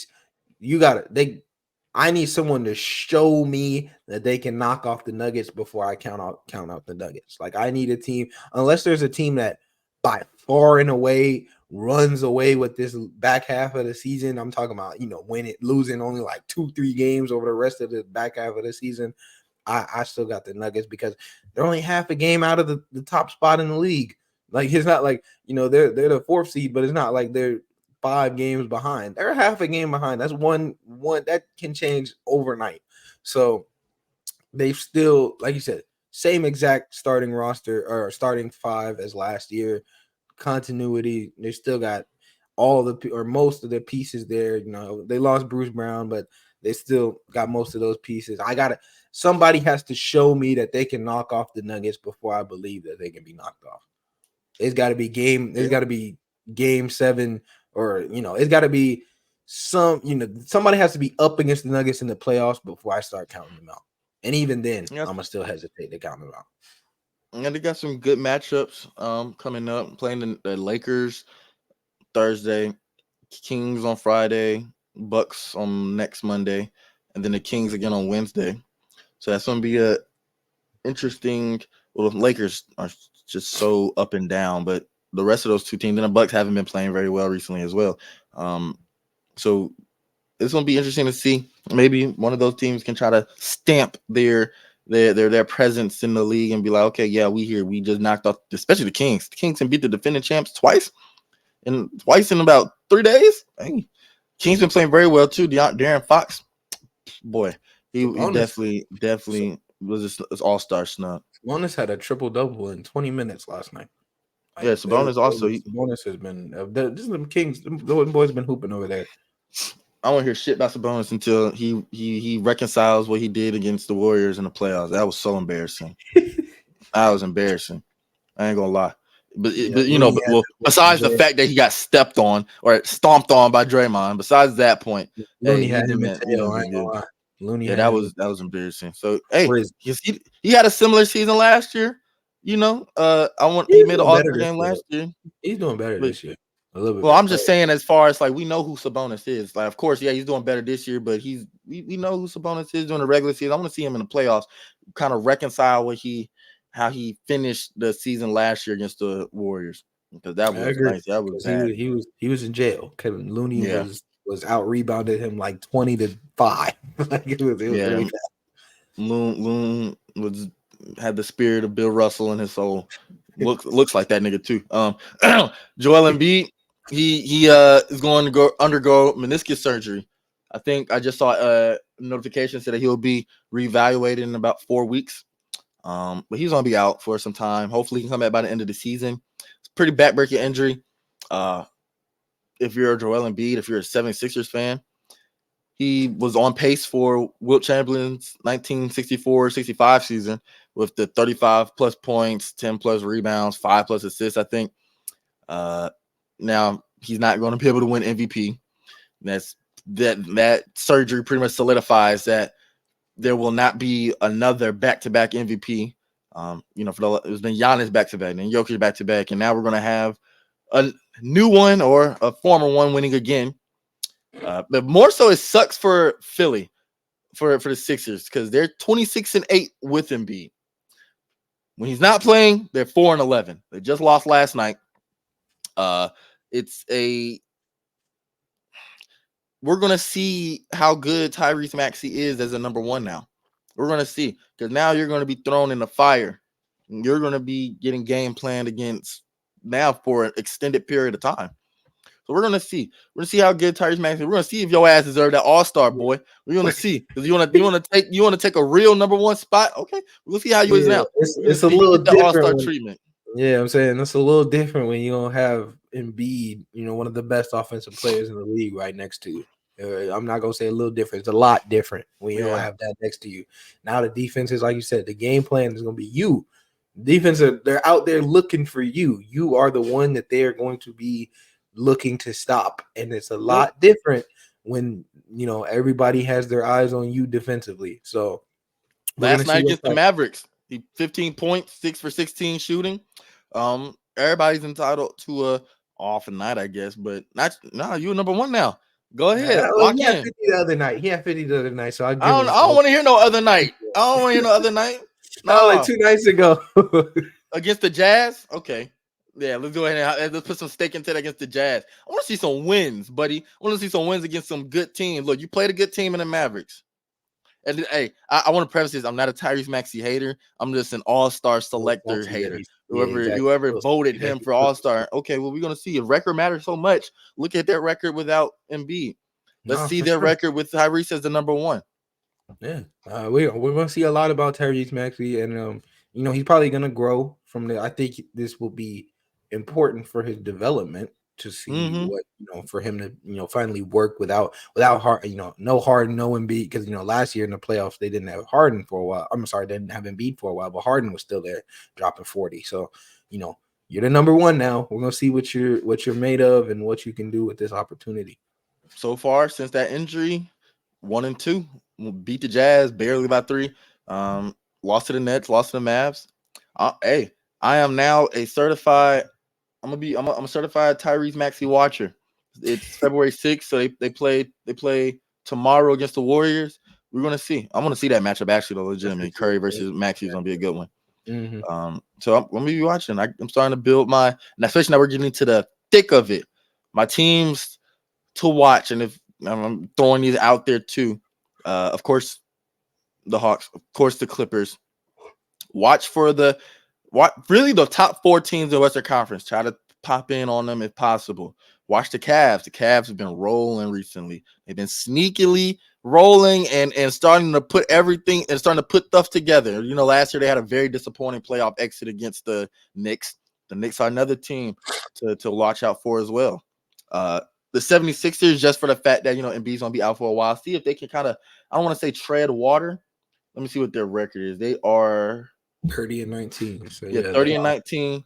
I need someone to show me that they can knock off the Nuggets before I count out the Nuggets. Like I need a team, unless there's a team that by far and away runs away with this back half of the season. I'm talking about, losing only like 2-3 games over the rest of the back half of the season. I still got the Nuggets because they're only half a game out of the top spot in the league. Like it's not like, they're the 4th seed, but it's not like they're 5 games behind. They're half a game behind. That's one that can change overnight. So they've still, like you said, same exact starting roster or starting 5 as last year. Continuity. They still got most of the pieces there. They lost Bruce Brown, but they still got most of those pieces. Somebody has to show me that they can knock off the Nuggets before I believe that they can be knocked off. It's got to be game 7, or it's got to be somebody has to be up against the Nuggets in the playoffs before I start counting them out. And even then, I'm gonna still hesitate to count them out. And they got some good matchups coming up. Playing the Lakers Thursday, Kings on Friday, Bucks on next Monday, and then the Kings again on Wednesday. So that's gonna be a interesting. Well, the Lakers are just so up and down, but the rest of those 2 teams and the Bucks haven't been playing very well recently as well. So it's gonna be interesting to see. Maybe one of those teams can try to stamp their presence in the league and be like, okay, yeah, we here. We just knocked off, especially the Kings. The Kings can beat the defending champs twice in about 3 days. Hey, Kings been playing very well too. De'Aaron Fox, boy, he definitely was an all-star snub. Sabonis had a triple-double in 20 minutes last night. Yeah, Sabonis also. Sabonis has been the Kings. The boys have been hooping over there. I won't hear shit about Sabonis until he reconciles what he did against the Warriors in the playoffs. That was so embarrassing. That was embarrassing. I ain't gonna lie. But besides the fact that he got stepped on or stomped on by Draymond, besides that point, Looney had him in tail. I ain't gonna lie. Looney, that was embarrassing. So he had a similar season last year. He made an All-Star game last year. He's doing better this year. A little bit. Well, I'm just saying, as far as like we know who Sabonis is. Like, of course, yeah, he's doing better this year, but we know who Sabonis is during the regular season. I want to see him in the playoffs, kind of reconcile how he finished the season last year against the Warriors, because that was nice. That was bad. He was in jail. Kevin Looney was out rebounded him like 20-5. Like it was really bad. Loon had the spirit of Bill Russell in his soul. Looks like that nigga too. Joel Embiid, he is going to undergo meniscus surgery. I think I just saw a notification said that he'll be reevaluated in about 4 weeks. But he's gonna be out for some time. Hopefully, he can come back by the end of the season. It's a pretty backbreaking injury. If you're a Joel Embiid, if you're a 76ers fan, he was on pace for Wilt Chamberlain's 1964-65 season with the 35 plus points, 10 plus rebounds, 5 plus assists, I think. Now he's not going to be able to win MVP. That's that surgery pretty much solidifies that there will not be another back-to-back MVP. It's been Giannis back-to-back, and Jokic back-to-back, and now we're gonna have a new one or a former one winning again. But more so, it sucks for Philly, for the Sixers, because they're 26-8 with Embiid. When he's not playing, they're 4-11. They just lost last night. We're gonna see how good Tyrese Maxey is as a number one now. We're gonna see, because now you're gonna be thrown in the fire. You're gonna be getting game planned against now for an extended period of time. So we're gonna see. We're gonna see how good Tyrese Maxey. We're gonna see if your ass deserves that All-Star, boy. We're gonna see, because you wanna take a real number one spot. Okay, we'll see how you is now. It's a little different. All-Star treatment. Yeah, I'm saying it's a little different when you don't have Embiid, one of the best offensive players in the league right next to you. I'm not gonna say a little different. It's a lot different when you don't have that next to you. Now the defense is, like you said, the game plan is gonna be you. Defense, they're out there looking for you. You are the one that they are going to be looking to stop, and it's a lot different when everybody has their eyes on you defensively. So last night against the Mavericks, he 15 points, 6 for 16 shooting. Everybody's entitled to a off night, I guess, but you're number one now. Go ahead, lock in. 50 the other night. He had 50 the other night, so I don't want to hear no other night. I don't want to hear no other night. No, like 2 nights ago against the Jazz. Okay, yeah, let's go ahead and let's put some stake into that against the Jazz. I want to see some wins, buddy. I want to see some wins against some good teams. Look, you played a good team in the Mavericks. And hey, I want to preface this: I'm not a Tyrese Maxey hater. I'm just an All-Star selector hater. Whoever voted him for All-Star. Okay, well, we're gonna see. If record matters so much, look at their record without Embiid. Let's see their record with Tyrese as the number one. Yeah, we're gonna see a lot about Tyrese Maxey, and he's probably gonna grow from there. I think this will be important for his development to see what for him to finally work without Harden, no Harden, no Embiid, because last year in the playoffs they didn't have Harden for a while. I'm sorry, they didn't have Embiid for a while, but Harden was still there dropping 40. So you're the number one now. We're gonna see what you're made of and what you can do with this opportunity. So far since that injury, 1-2, beat the Jazz barely by 3. Lost to the Nets, lost to the Mavs. Hey, I am now a certified. I'm a certified Tyrese Maxey watcher. It's February 6th, so they play tomorrow against the Warriors. We're gonna see. I'm gonna see that matchup actually, though, legitimately. Curry versus Maxey is gonna be a good one. So I'm gonna be watching. I'm starting to build and especially now we're getting into the thick of it. My teams to watch, and if I'm throwing these out there too, of course, the Hawks, of course, the Clippers. Watch for really the top 4 teams in the Western Conference. Try to pop in on them if possible. Watch the Cavs. The Cavs have been rolling recently. They've been sneakily rolling and starting to put everything and starting to put stuff together. Last year they had a very disappointing playoff exit against the Knicks. The Knicks are another team to watch out for as well. The 76ers, just for the fact that Embiid's gonna be out for a while. See if they can kind of, I don't want to say tread water. Let me see what their record is. They are 30-19. So 30-19,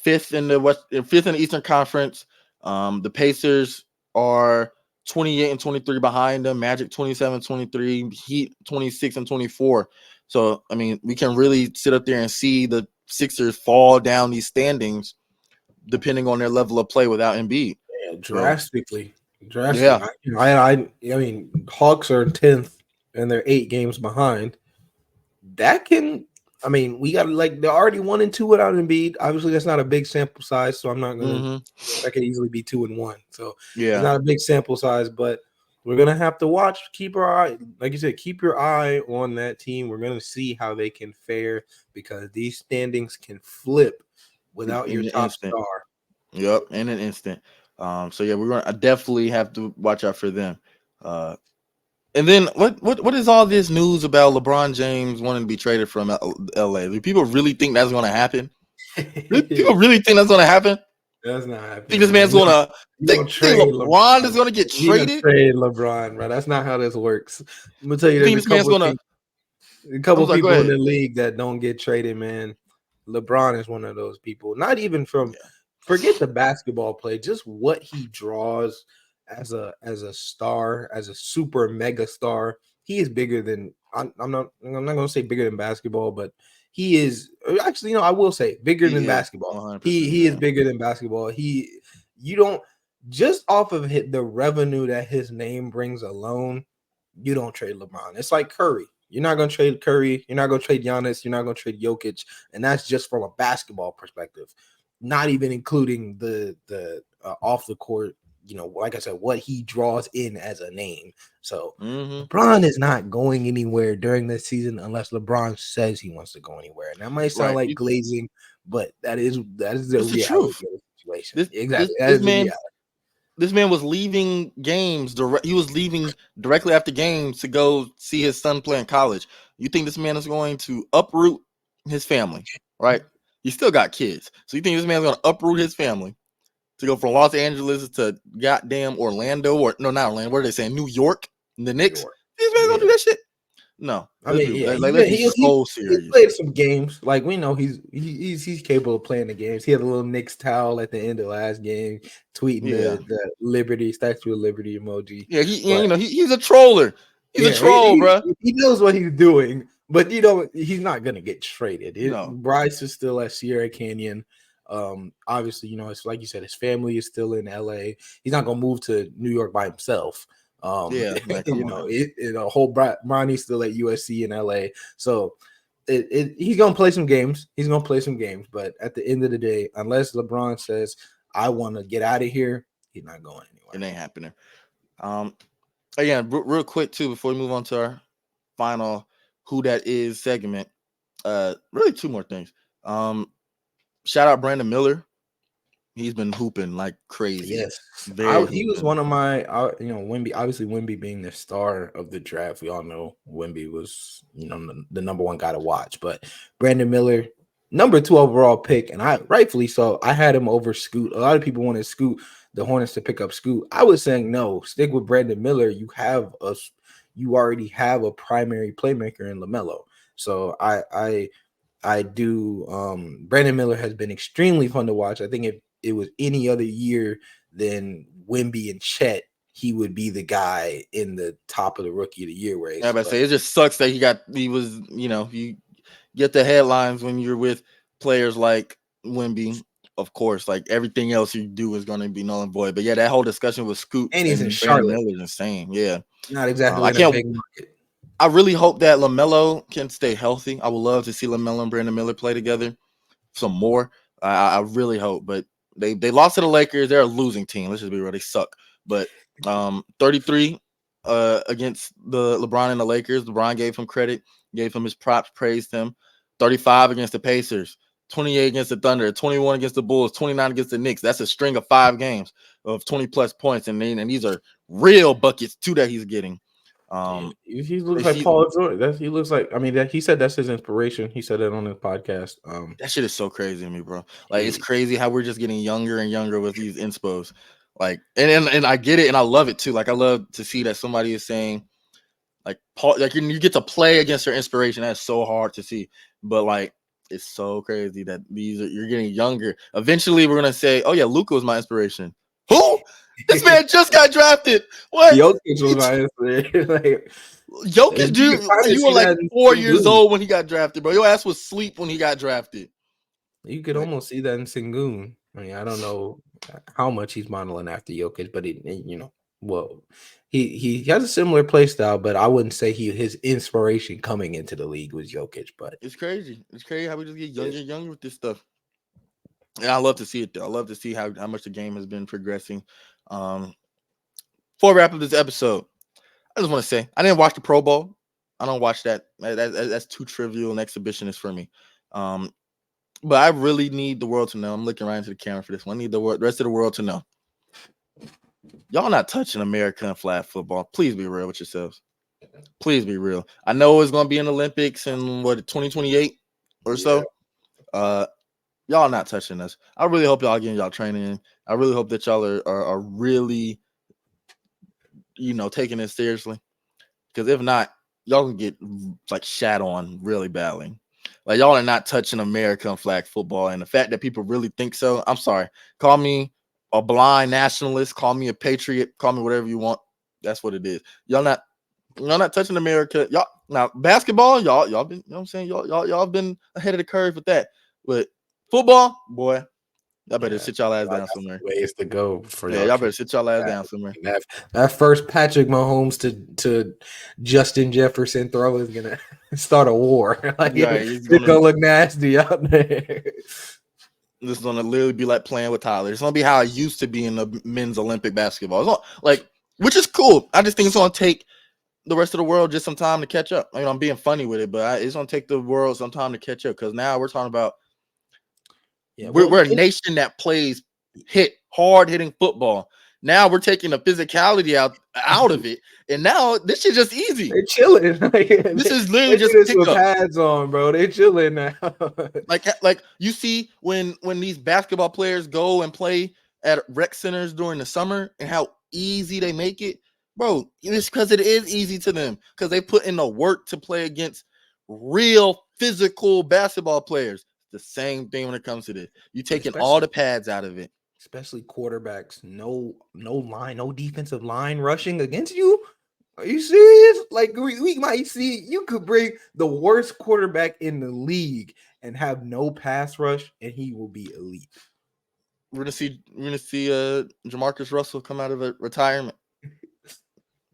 5th in the West, 5th in the Eastern Conference. The Pacers are 28-23 behind them. Magic 27-23, Heat 26-24. So I mean, we can really sit up there and see the Sixers fall down these standings depending on their level of play without Embiid. Yeah, drastically. Yeah. I mean, Hawks are 10th and they're 8 games behind. That can, I mean, we got they're already 1-2 without Embiid. Obviously, that's not a big sample size, so I'm not gonna. That could easily be 2-1. So it's not a big sample size, but we're gonna have to watch. Keep our eye, like you said, keep your eye on that team. We're gonna see how they can fare because these standings can flip without your top star. Yep, in an instant. So yeah, we're gonna definitely have to watch out for them. And then what is all this news about LeBron James wanting to be traded from LA? Do people really think that's going to happen? People really think that's going to happen? That's not happening. Think this man's going to think LeBron is going to get traded? Trade LeBron, bro. That's not how this works. I'm gonna tell you, there's a couple people in the league that don't get traded, man. LeBron is one of those people. Not even from forget the basketball play, just what he draws as a star, as a super mega star, he is bigger than I'm not gonna say bigger than basketball, but he is actually, I will say bigger He than is basketball. 100%. He is Yeah. bigger than basketball. You don't just off of the revenue that his name brings alone, you don't trade LeBron. It's like Curry. You're not going to trade Curry. You're not going to trade Giannis. You're not going to trade Jokic. And that's just from a basketball perspective, not even including the off the court, like I said, what he draws in as a name. So LeBron is not going anywhere during this season unless LeBron says he wants to go anywhere. And that might sound Right. like glazing, but that is the It's the reality truth. of the situation. This this Exactly. That this is the man reality. this man was leaving games he was leaving directly after games to go see his son play in college. You think this man is going to uproot his family, right? He still got kids. So you think this man's going to uproot his family to go from Los Angeles to goddamn Orlando, or no, not Orlando, what are they saying? New York, the New Knicks? York. This man's going to Yeah. do that shit? No. I mean, yeah, Let's be so he serious. played some games. Like we know he's capable of playing the games. He had a little Knicks towel at the end of last game, tweeting Yeah. the Liberty Statue of Liberty emoji. Yeah, But he's a troller. He's a yeah, troll, bro. he knows what he's doing. But he's not gonna get traded. No. Bryce is still at Sierra Canyon. Obviously, it's like you said, his family is still in LA. He's not gonna move to New York by himself. Yeah, man, come on. A whole Bronny's still at USC in LA. So he's gonna play some games. He's gonna play some games, but at the end of the day, unless LeBron says I want to get out of here, he's not going anywhere. It ain't happening. Again, real quick too, before we move on to our final "Who That Is" segment. Really two more things. Shout out Brandon Miller. He's been hooping like crazy. Yes, he was hooping. one of my, Wemby. Obviously, Wemby being the star of the draft, we all know Wemby was, the number one guy to watch. But Brandon Miller, number 2 overall pick, and I rightfully so. I had him over Scoot. A lot of people wanted Scoot, the Hornets, to pick up Scoot. I was saying no, stick with Brandon Miller. You already have a primary playmaker in LaMelo. So I do. Brandon Miller has been extremely fun to watch. I think if it was any other year than Wemby and Chet, he would be the guy in the top of the rookie of the year race. I say it just sucks that he was, you get the headlines when you're with players like Wemby. Of course, like everything else you do is going to be null and void. But yeah, that whole discussion with Scoot and he's in Brandon Charlotte. Miller is insane. Yeah, Not exactly I in a can't. big market. I really hope that LaMelo can stay healthy. I would love to see LaMelo and Brandon Miller play together some more. I really hope, but they lost to the Lakers. They're a losing team. Let's just be real. They suck. But 33 against the LeBron and the Lakers. LeBron gave him credit, gave him his props, praised him. 35 against the Pacers, 28 against the Thunder, 21 against the Bulls, 29 against the Knicks. That's a string of 5 games of 20 plus points, and these are real buckets too that he's getting. He looks like Paul George. He looks like, he said that's his inspiration. He said it on his podcast. That shit is so crazy to me, bro. Like it's crazy how we're just getting younger and younger with these inspos. Like, and I get it, and I love it too. Like I love to see that somebody is saying, like Paul, like you get to play against your inspiration. That's so hard to see, but like it's so crazy that you're getting younger. Eventually, we're gonna say, oh yeah, Luka was my inspiration. Who? This man just got drafted. What? Jokic was my inspiration. Like, Jokic, dude, you were like 4 years old when he got drafted, bro. Your ass was asleep when he got drafted. You could almost see that in Sengun. I don't know how much he's modeling after Jokic, but he has a similar play style, but I wouldn't say his inspiration coming into the league was Jokic. But it's crazy. It's crazy how we just get younger and younger with this stuff. And I love to see it though. I love to see how much the game has been progressing. Before we wrap up this episode, I just want to say I didn't watch the Pro Bowl. I don't watch that. That's too trivial and exhibitionist for me. But I really need the world to know. I'm looking right into the camera for this one. I need the rest of the world to know. Y'all not touching American flag football. Please be real with yourselves. Please be real. I know it's going to be in the Olympics in 2028 or so. Y'all not touching us. I really hope y'all getting y'all training in. I really hope that y'all are really, taking it seriously. Because if not, y'all can get like shat on really badly. Like y'all are not touching American flag football, and the fact that people really think so, I'm sorry. Call me a blind nationalist, call me a patriot, call me whatever you want. That's what it is. Y'all not touching America. Y'all now basketball, y'all been, you know what I'm saying? Y'all been ahead of the curve with that. But football, boy, y'all better sit y'all ass down somewhere. Ways to go for Yeah, y'all. y'all better sit y'all ass down somewhere. That first Patrick Mahomes to Justin Jefferson throw is gonna start a war. Like Yeah, it's gonna look nasty out there. This is gonna literally be like playing with Tyler. It's gonna be how I used to be in the men's Olympic basketball. It's like, which is cool. I just think it's gonna take the rest of the world just some time to catch up. I mean, I'm being funny with it, but it's gonna take the world some time to catch up because now we're talking about we're a nation that plays hard hitting football. Now we're taking the physicality out of it, and now this shit just easy. They're chilling. This is literally just this with pads on, bro. They chilling now. like you see when these basketball players go and play at rec centers during the summer and how easy they make it, bro. It's because it is easy to them because they put in the work to play against real physical basketball players. The same thing when it comes to this. You taking all the pads out of it. Especially quarterbacks, no line, no defensive line rushing against you. Are you serious? Like we might see you could bring the worst quarterback in the league and have no pass rush, and he will be elite. We're gonna see Jamarcus Russell come out of a retirement.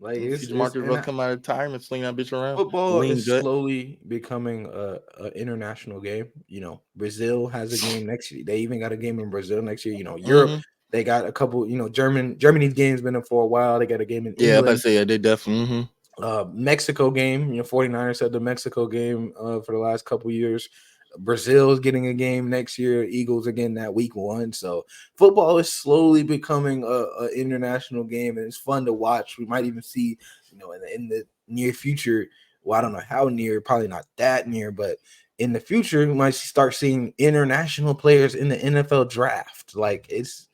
Like Jamarcus Russell come out of retirement, sling that bitch around. Football is slowly becoming a international game. You know, Brazil has a game next year. They even got a game in Brazil next year. You know, Europe, they got a couple. You know, Germany's game's been in for a while. They got a game in England. Yeah, I say they definitely. Mexico game. You know, 49ers had the Mexico game for the last couple years. Brazil's getting a game next year. Eagles again that week 1. So football is slowly becoming a international game, and it's fun to watch. We might even see, you know, in the near future. Well, I don't know how near, probably not that near, but in the future, we might start seeing international players in the NFL draft. Like it's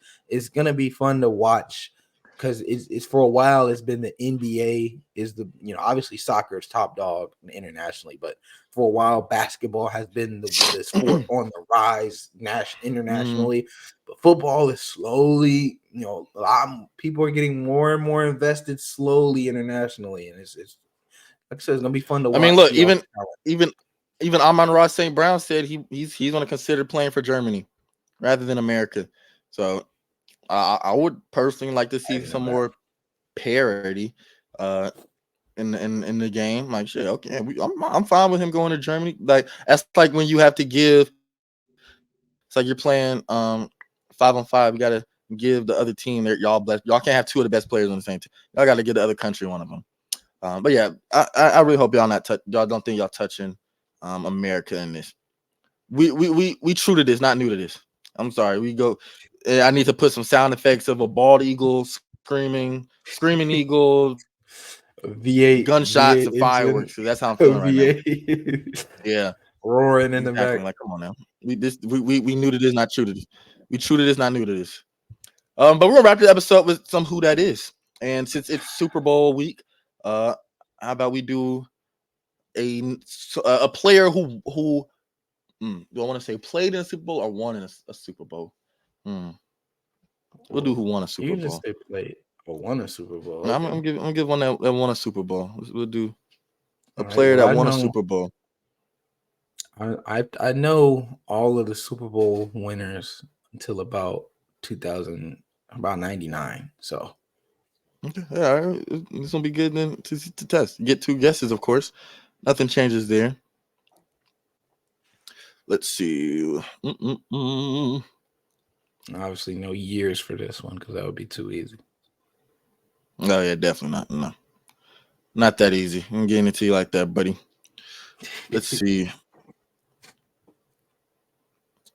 gonna be fun to watch. Because it's for a while, it's been the NBA is the, you know, obviously soccer is top dog internationally, but for a while, basketball has been the sport on the rise internationally. But football is slowly, you know, people are getting more and more invested slowly internationally, and it's like I said, it's gonna be fun to watch. I mean, look, even Amon-Ra St. Brown said he's gonna consider playing for Germany rather than America. So I would personally like to see some more parity in the game. Like shit, okay, I'm fine with him going to Germany. Like that's like when you have to give. It's like you're playing 5-on-5. You gotta give the other team y'all can't have 2 of the best players on the same team. Y'all gotta give the other country one of them. But yeah, I really hope y'all y'all don't think y'all touching America in this. We true to this, not new to this. I'm sorry. We go. I need to put some sound effects of a bald eagle screaming eagle, V8 gunshots V8 and fireworks. Because that's how I'm feeling right now. Yeah, roaring in the back. Like, come on now. We new to this, not true to this. We true to this, not new to this. But we're gonna wrap the episode with some who that is. And since it's Super Bowl week, how about we do a player who do I want to say played in a Super Bowl or won in a Super Bowl? We'll do who won a Super Bowl. You just say played or won a Super Bowl. Okay. I'm gonna give one that won a Super Bowl. We'll do a player that won a Super Bowl. I know all of the Super Bowl winners until about 2000, about 99. So okay, yeah, it's gonna be good then to test. Get 2 guesses, of course. Nothing changes there. Let's see. Obviously, no years for this one because that would be too easy. Oh yeah, definitely not. No, not that easy. I'm getting it to you like that, buddy. Let's see.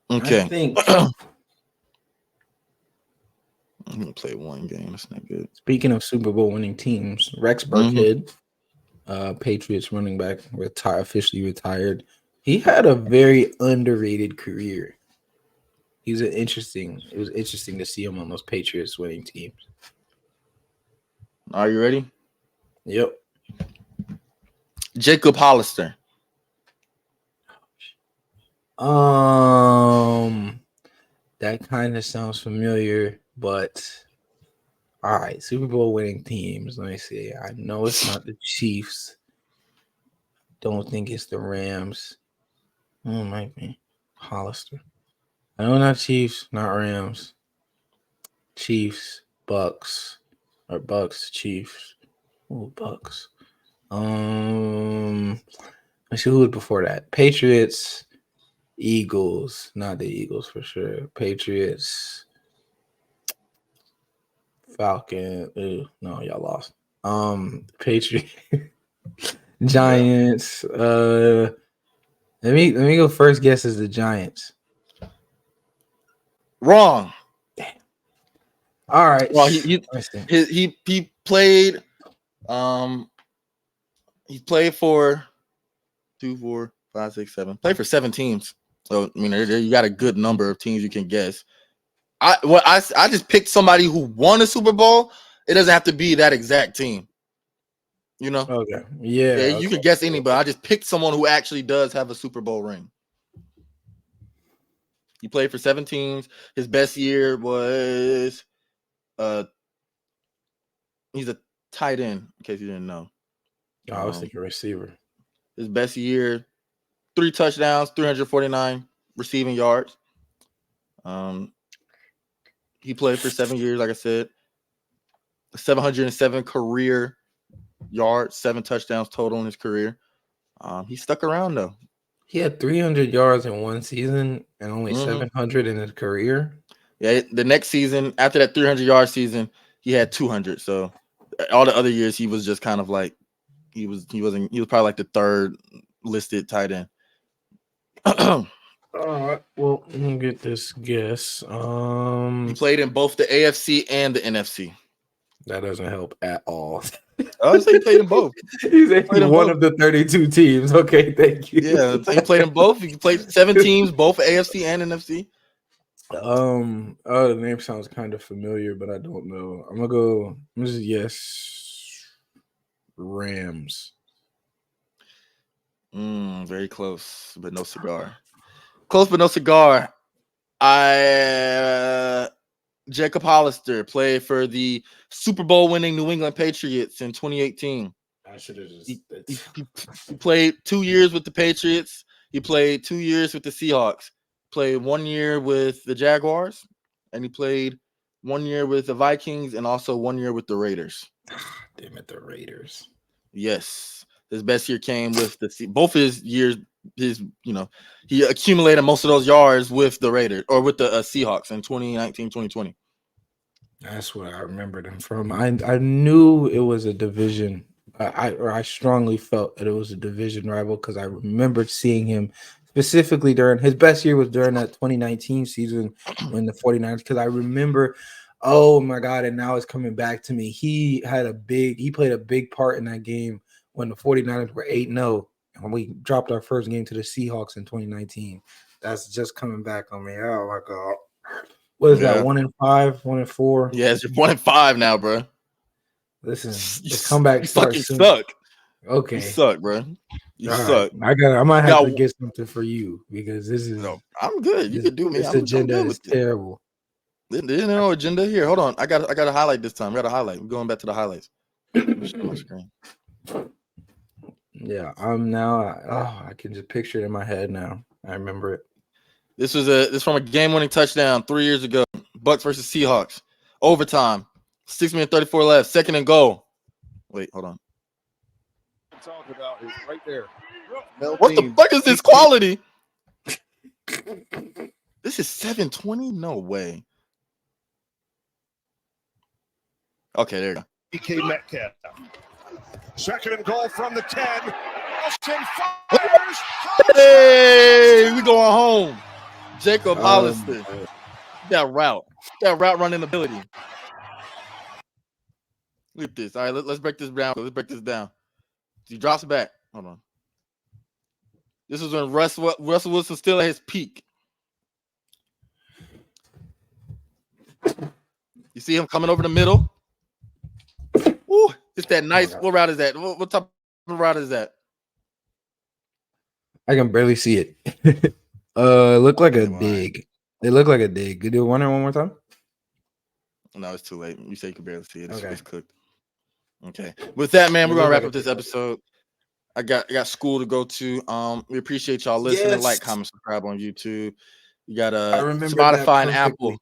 Okay. I think I'm gonna play one game. That's not good. Speaking of Super Bowl winning teams, Rex Burkhead, Patriots running back, officially retired. He had a very underrated career. It was interesting to see him on those Patriots winning teams. Are you ready? Yep. Jacob Hollister. That kind of sounds familiar. But all right, Super Bowl winning teams. Let me see. I know it's not the Chiefs. Don't think it's the Rams. Oh, it might be Hollister. I know not Chiefs, not Rams. Chiefs, Bucks, or Bucks, Chiefs. Oh, Bucks. Let's see who was before that. Patriots, Eagles, not the Eagles for sure. Patriots, Falcon. Ew, no, y'all lost. Patriots, Giants. Let me go first. Guess is the Giants. Wrong. All right. Well, he played. He played for 2, 4, 5, 6, 7. Played for 7 teams. So I mean, you got a good number of teams you can guess. I just picked somebody who won a Super Bowl. It doesn't have to be that exact team. You know? Okay. Yeah. Yeah, you Okay. could guess anybody. I just picked someone who actually does have a Super Bowl ring. He played for 7 teams. His best year was he's a tight end, in case you didn't know. I was thinking receiver. His best year, 3 touchdowns, 349 receiving yards. He played for 7 years, like I said. 707 career yards, 7 touchdowns total in his career. He stuck around though. He had 300 yards in one season and only 700 in his career. Yeah, the next season, after that 300-yard season, he had 200. So all the other years, he was just kind of like he was probably like the 3rd listed tight end. All right. Well, let me get this guess. He played in both the AFC and the NFC. That doesn't help at all. I would say he played in both. He's one of the 32 teams. Okay, thank you. Yeah, he played in both. He played 7 teams, both AFC and NFC. Oh, the name sounds kind of familiar, but I don't know. I'm gonna just yes. Rams. Very close, but no cigar. Close, but no cigar. Jacob Hollister played for the Super Bowl winning New England Patriots in 2018. I should have just. He played 2 years with the Patriots. He played 2 years with the Seahawks. Played 1 year with the Jaguars, and he played 1 year with the Vikings, and also 1 year with the Raiders. Damn it, the Raiders. Yes, his best year came with both his years. He accumulated most of those yards with the Raiders or with the Seahawks in 2019, 2020. That's what I remembered him from. I knew it was a division. I strongly felt that it was a division rival because I remembered seeing him specifically during his best year was during that 2019 season when the 49ers, because I remember, oh my God, and now it's coming back to me. He played a big part in that game when the 49ers were 8-0 and we dropped our first game to the Seahawks in 2019. That's just coming back on me. Oh my God. What is that? 1-5, 1-4? Yeah, it's 1-5 now, bro. Listen, the comeback starts soon. Suck. Okay, you suck, bro. You suck. Right. I might have to get something for you because this is. No, I'm good. You can do me. This agenda is terrible. There's no agenda here. Hold on. I got to highlight this time. I got to highlight. I'm going back to the highlights. My screen. Yeah, I'm now. I can just picture it in my head now. I remember it. This was from a game-winning touchdown 3 years ago. Bucks versus Seahawks. Overtime. 6 minutes 34 left. 2nd and goal. Wait, hold on. Talk about is right there. What the fuck is this quality? This is 720? No way. Okay, there you go. DK Metcalf. 2nd and goal from the 10. Austin fires. Hey, we going home. Jacob Hollister. That route running ability. Look at this. All right, let's break this down. He drops back. Hold on. This is when Russell Wilson still at his peak. You see him coming over the middle. Ooh, it's that nice. What route is that? What type of route is that? I can barely see it. It looked like a dig. It looked like a dig. Could you do one more time? No, it's too late. You say you can barely see it. Okay. It's cooked. Okay. With that, man, we're It gonna looks wrap like up this it's cooked. episode. I got school to go to. We appreciate y'all listening. Like, Yes. comment, subscribe on YouTube. You got I remember that Spotify and perfectly. Apple.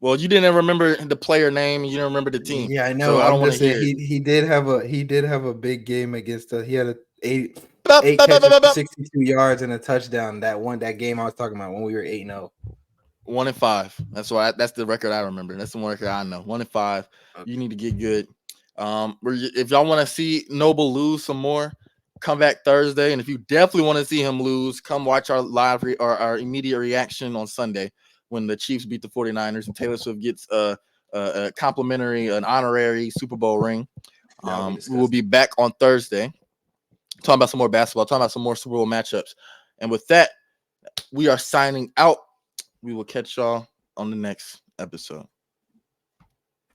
Well, you didn't remember the player name. You didn't remember the team. Yeah, I know. So I don't I'm want to just saying hear it. he did have a big game against he had eight Bup, bup, bup, catches bup, for bup. 62 yards and a touchdown. That game I was talking about when we were 8-0. 1-5. That's why. That's the record I remember. That's the one record I know. 1-5. Okay. You need to get good. If y'all want to see Noble lose some more, come back Thursday. And if you definitely want to see him lose, come watch our live or our immediate reaction on Sunday when the Chiefs beat the 49ers and Taylor Swift gets a complimentary, an honorary Super Bowl ring. We will be back on Thursday talking about some more basketball, talking about some more Super Bowl matchups. And with that, we are signing out. We will catch y'all on the next episode.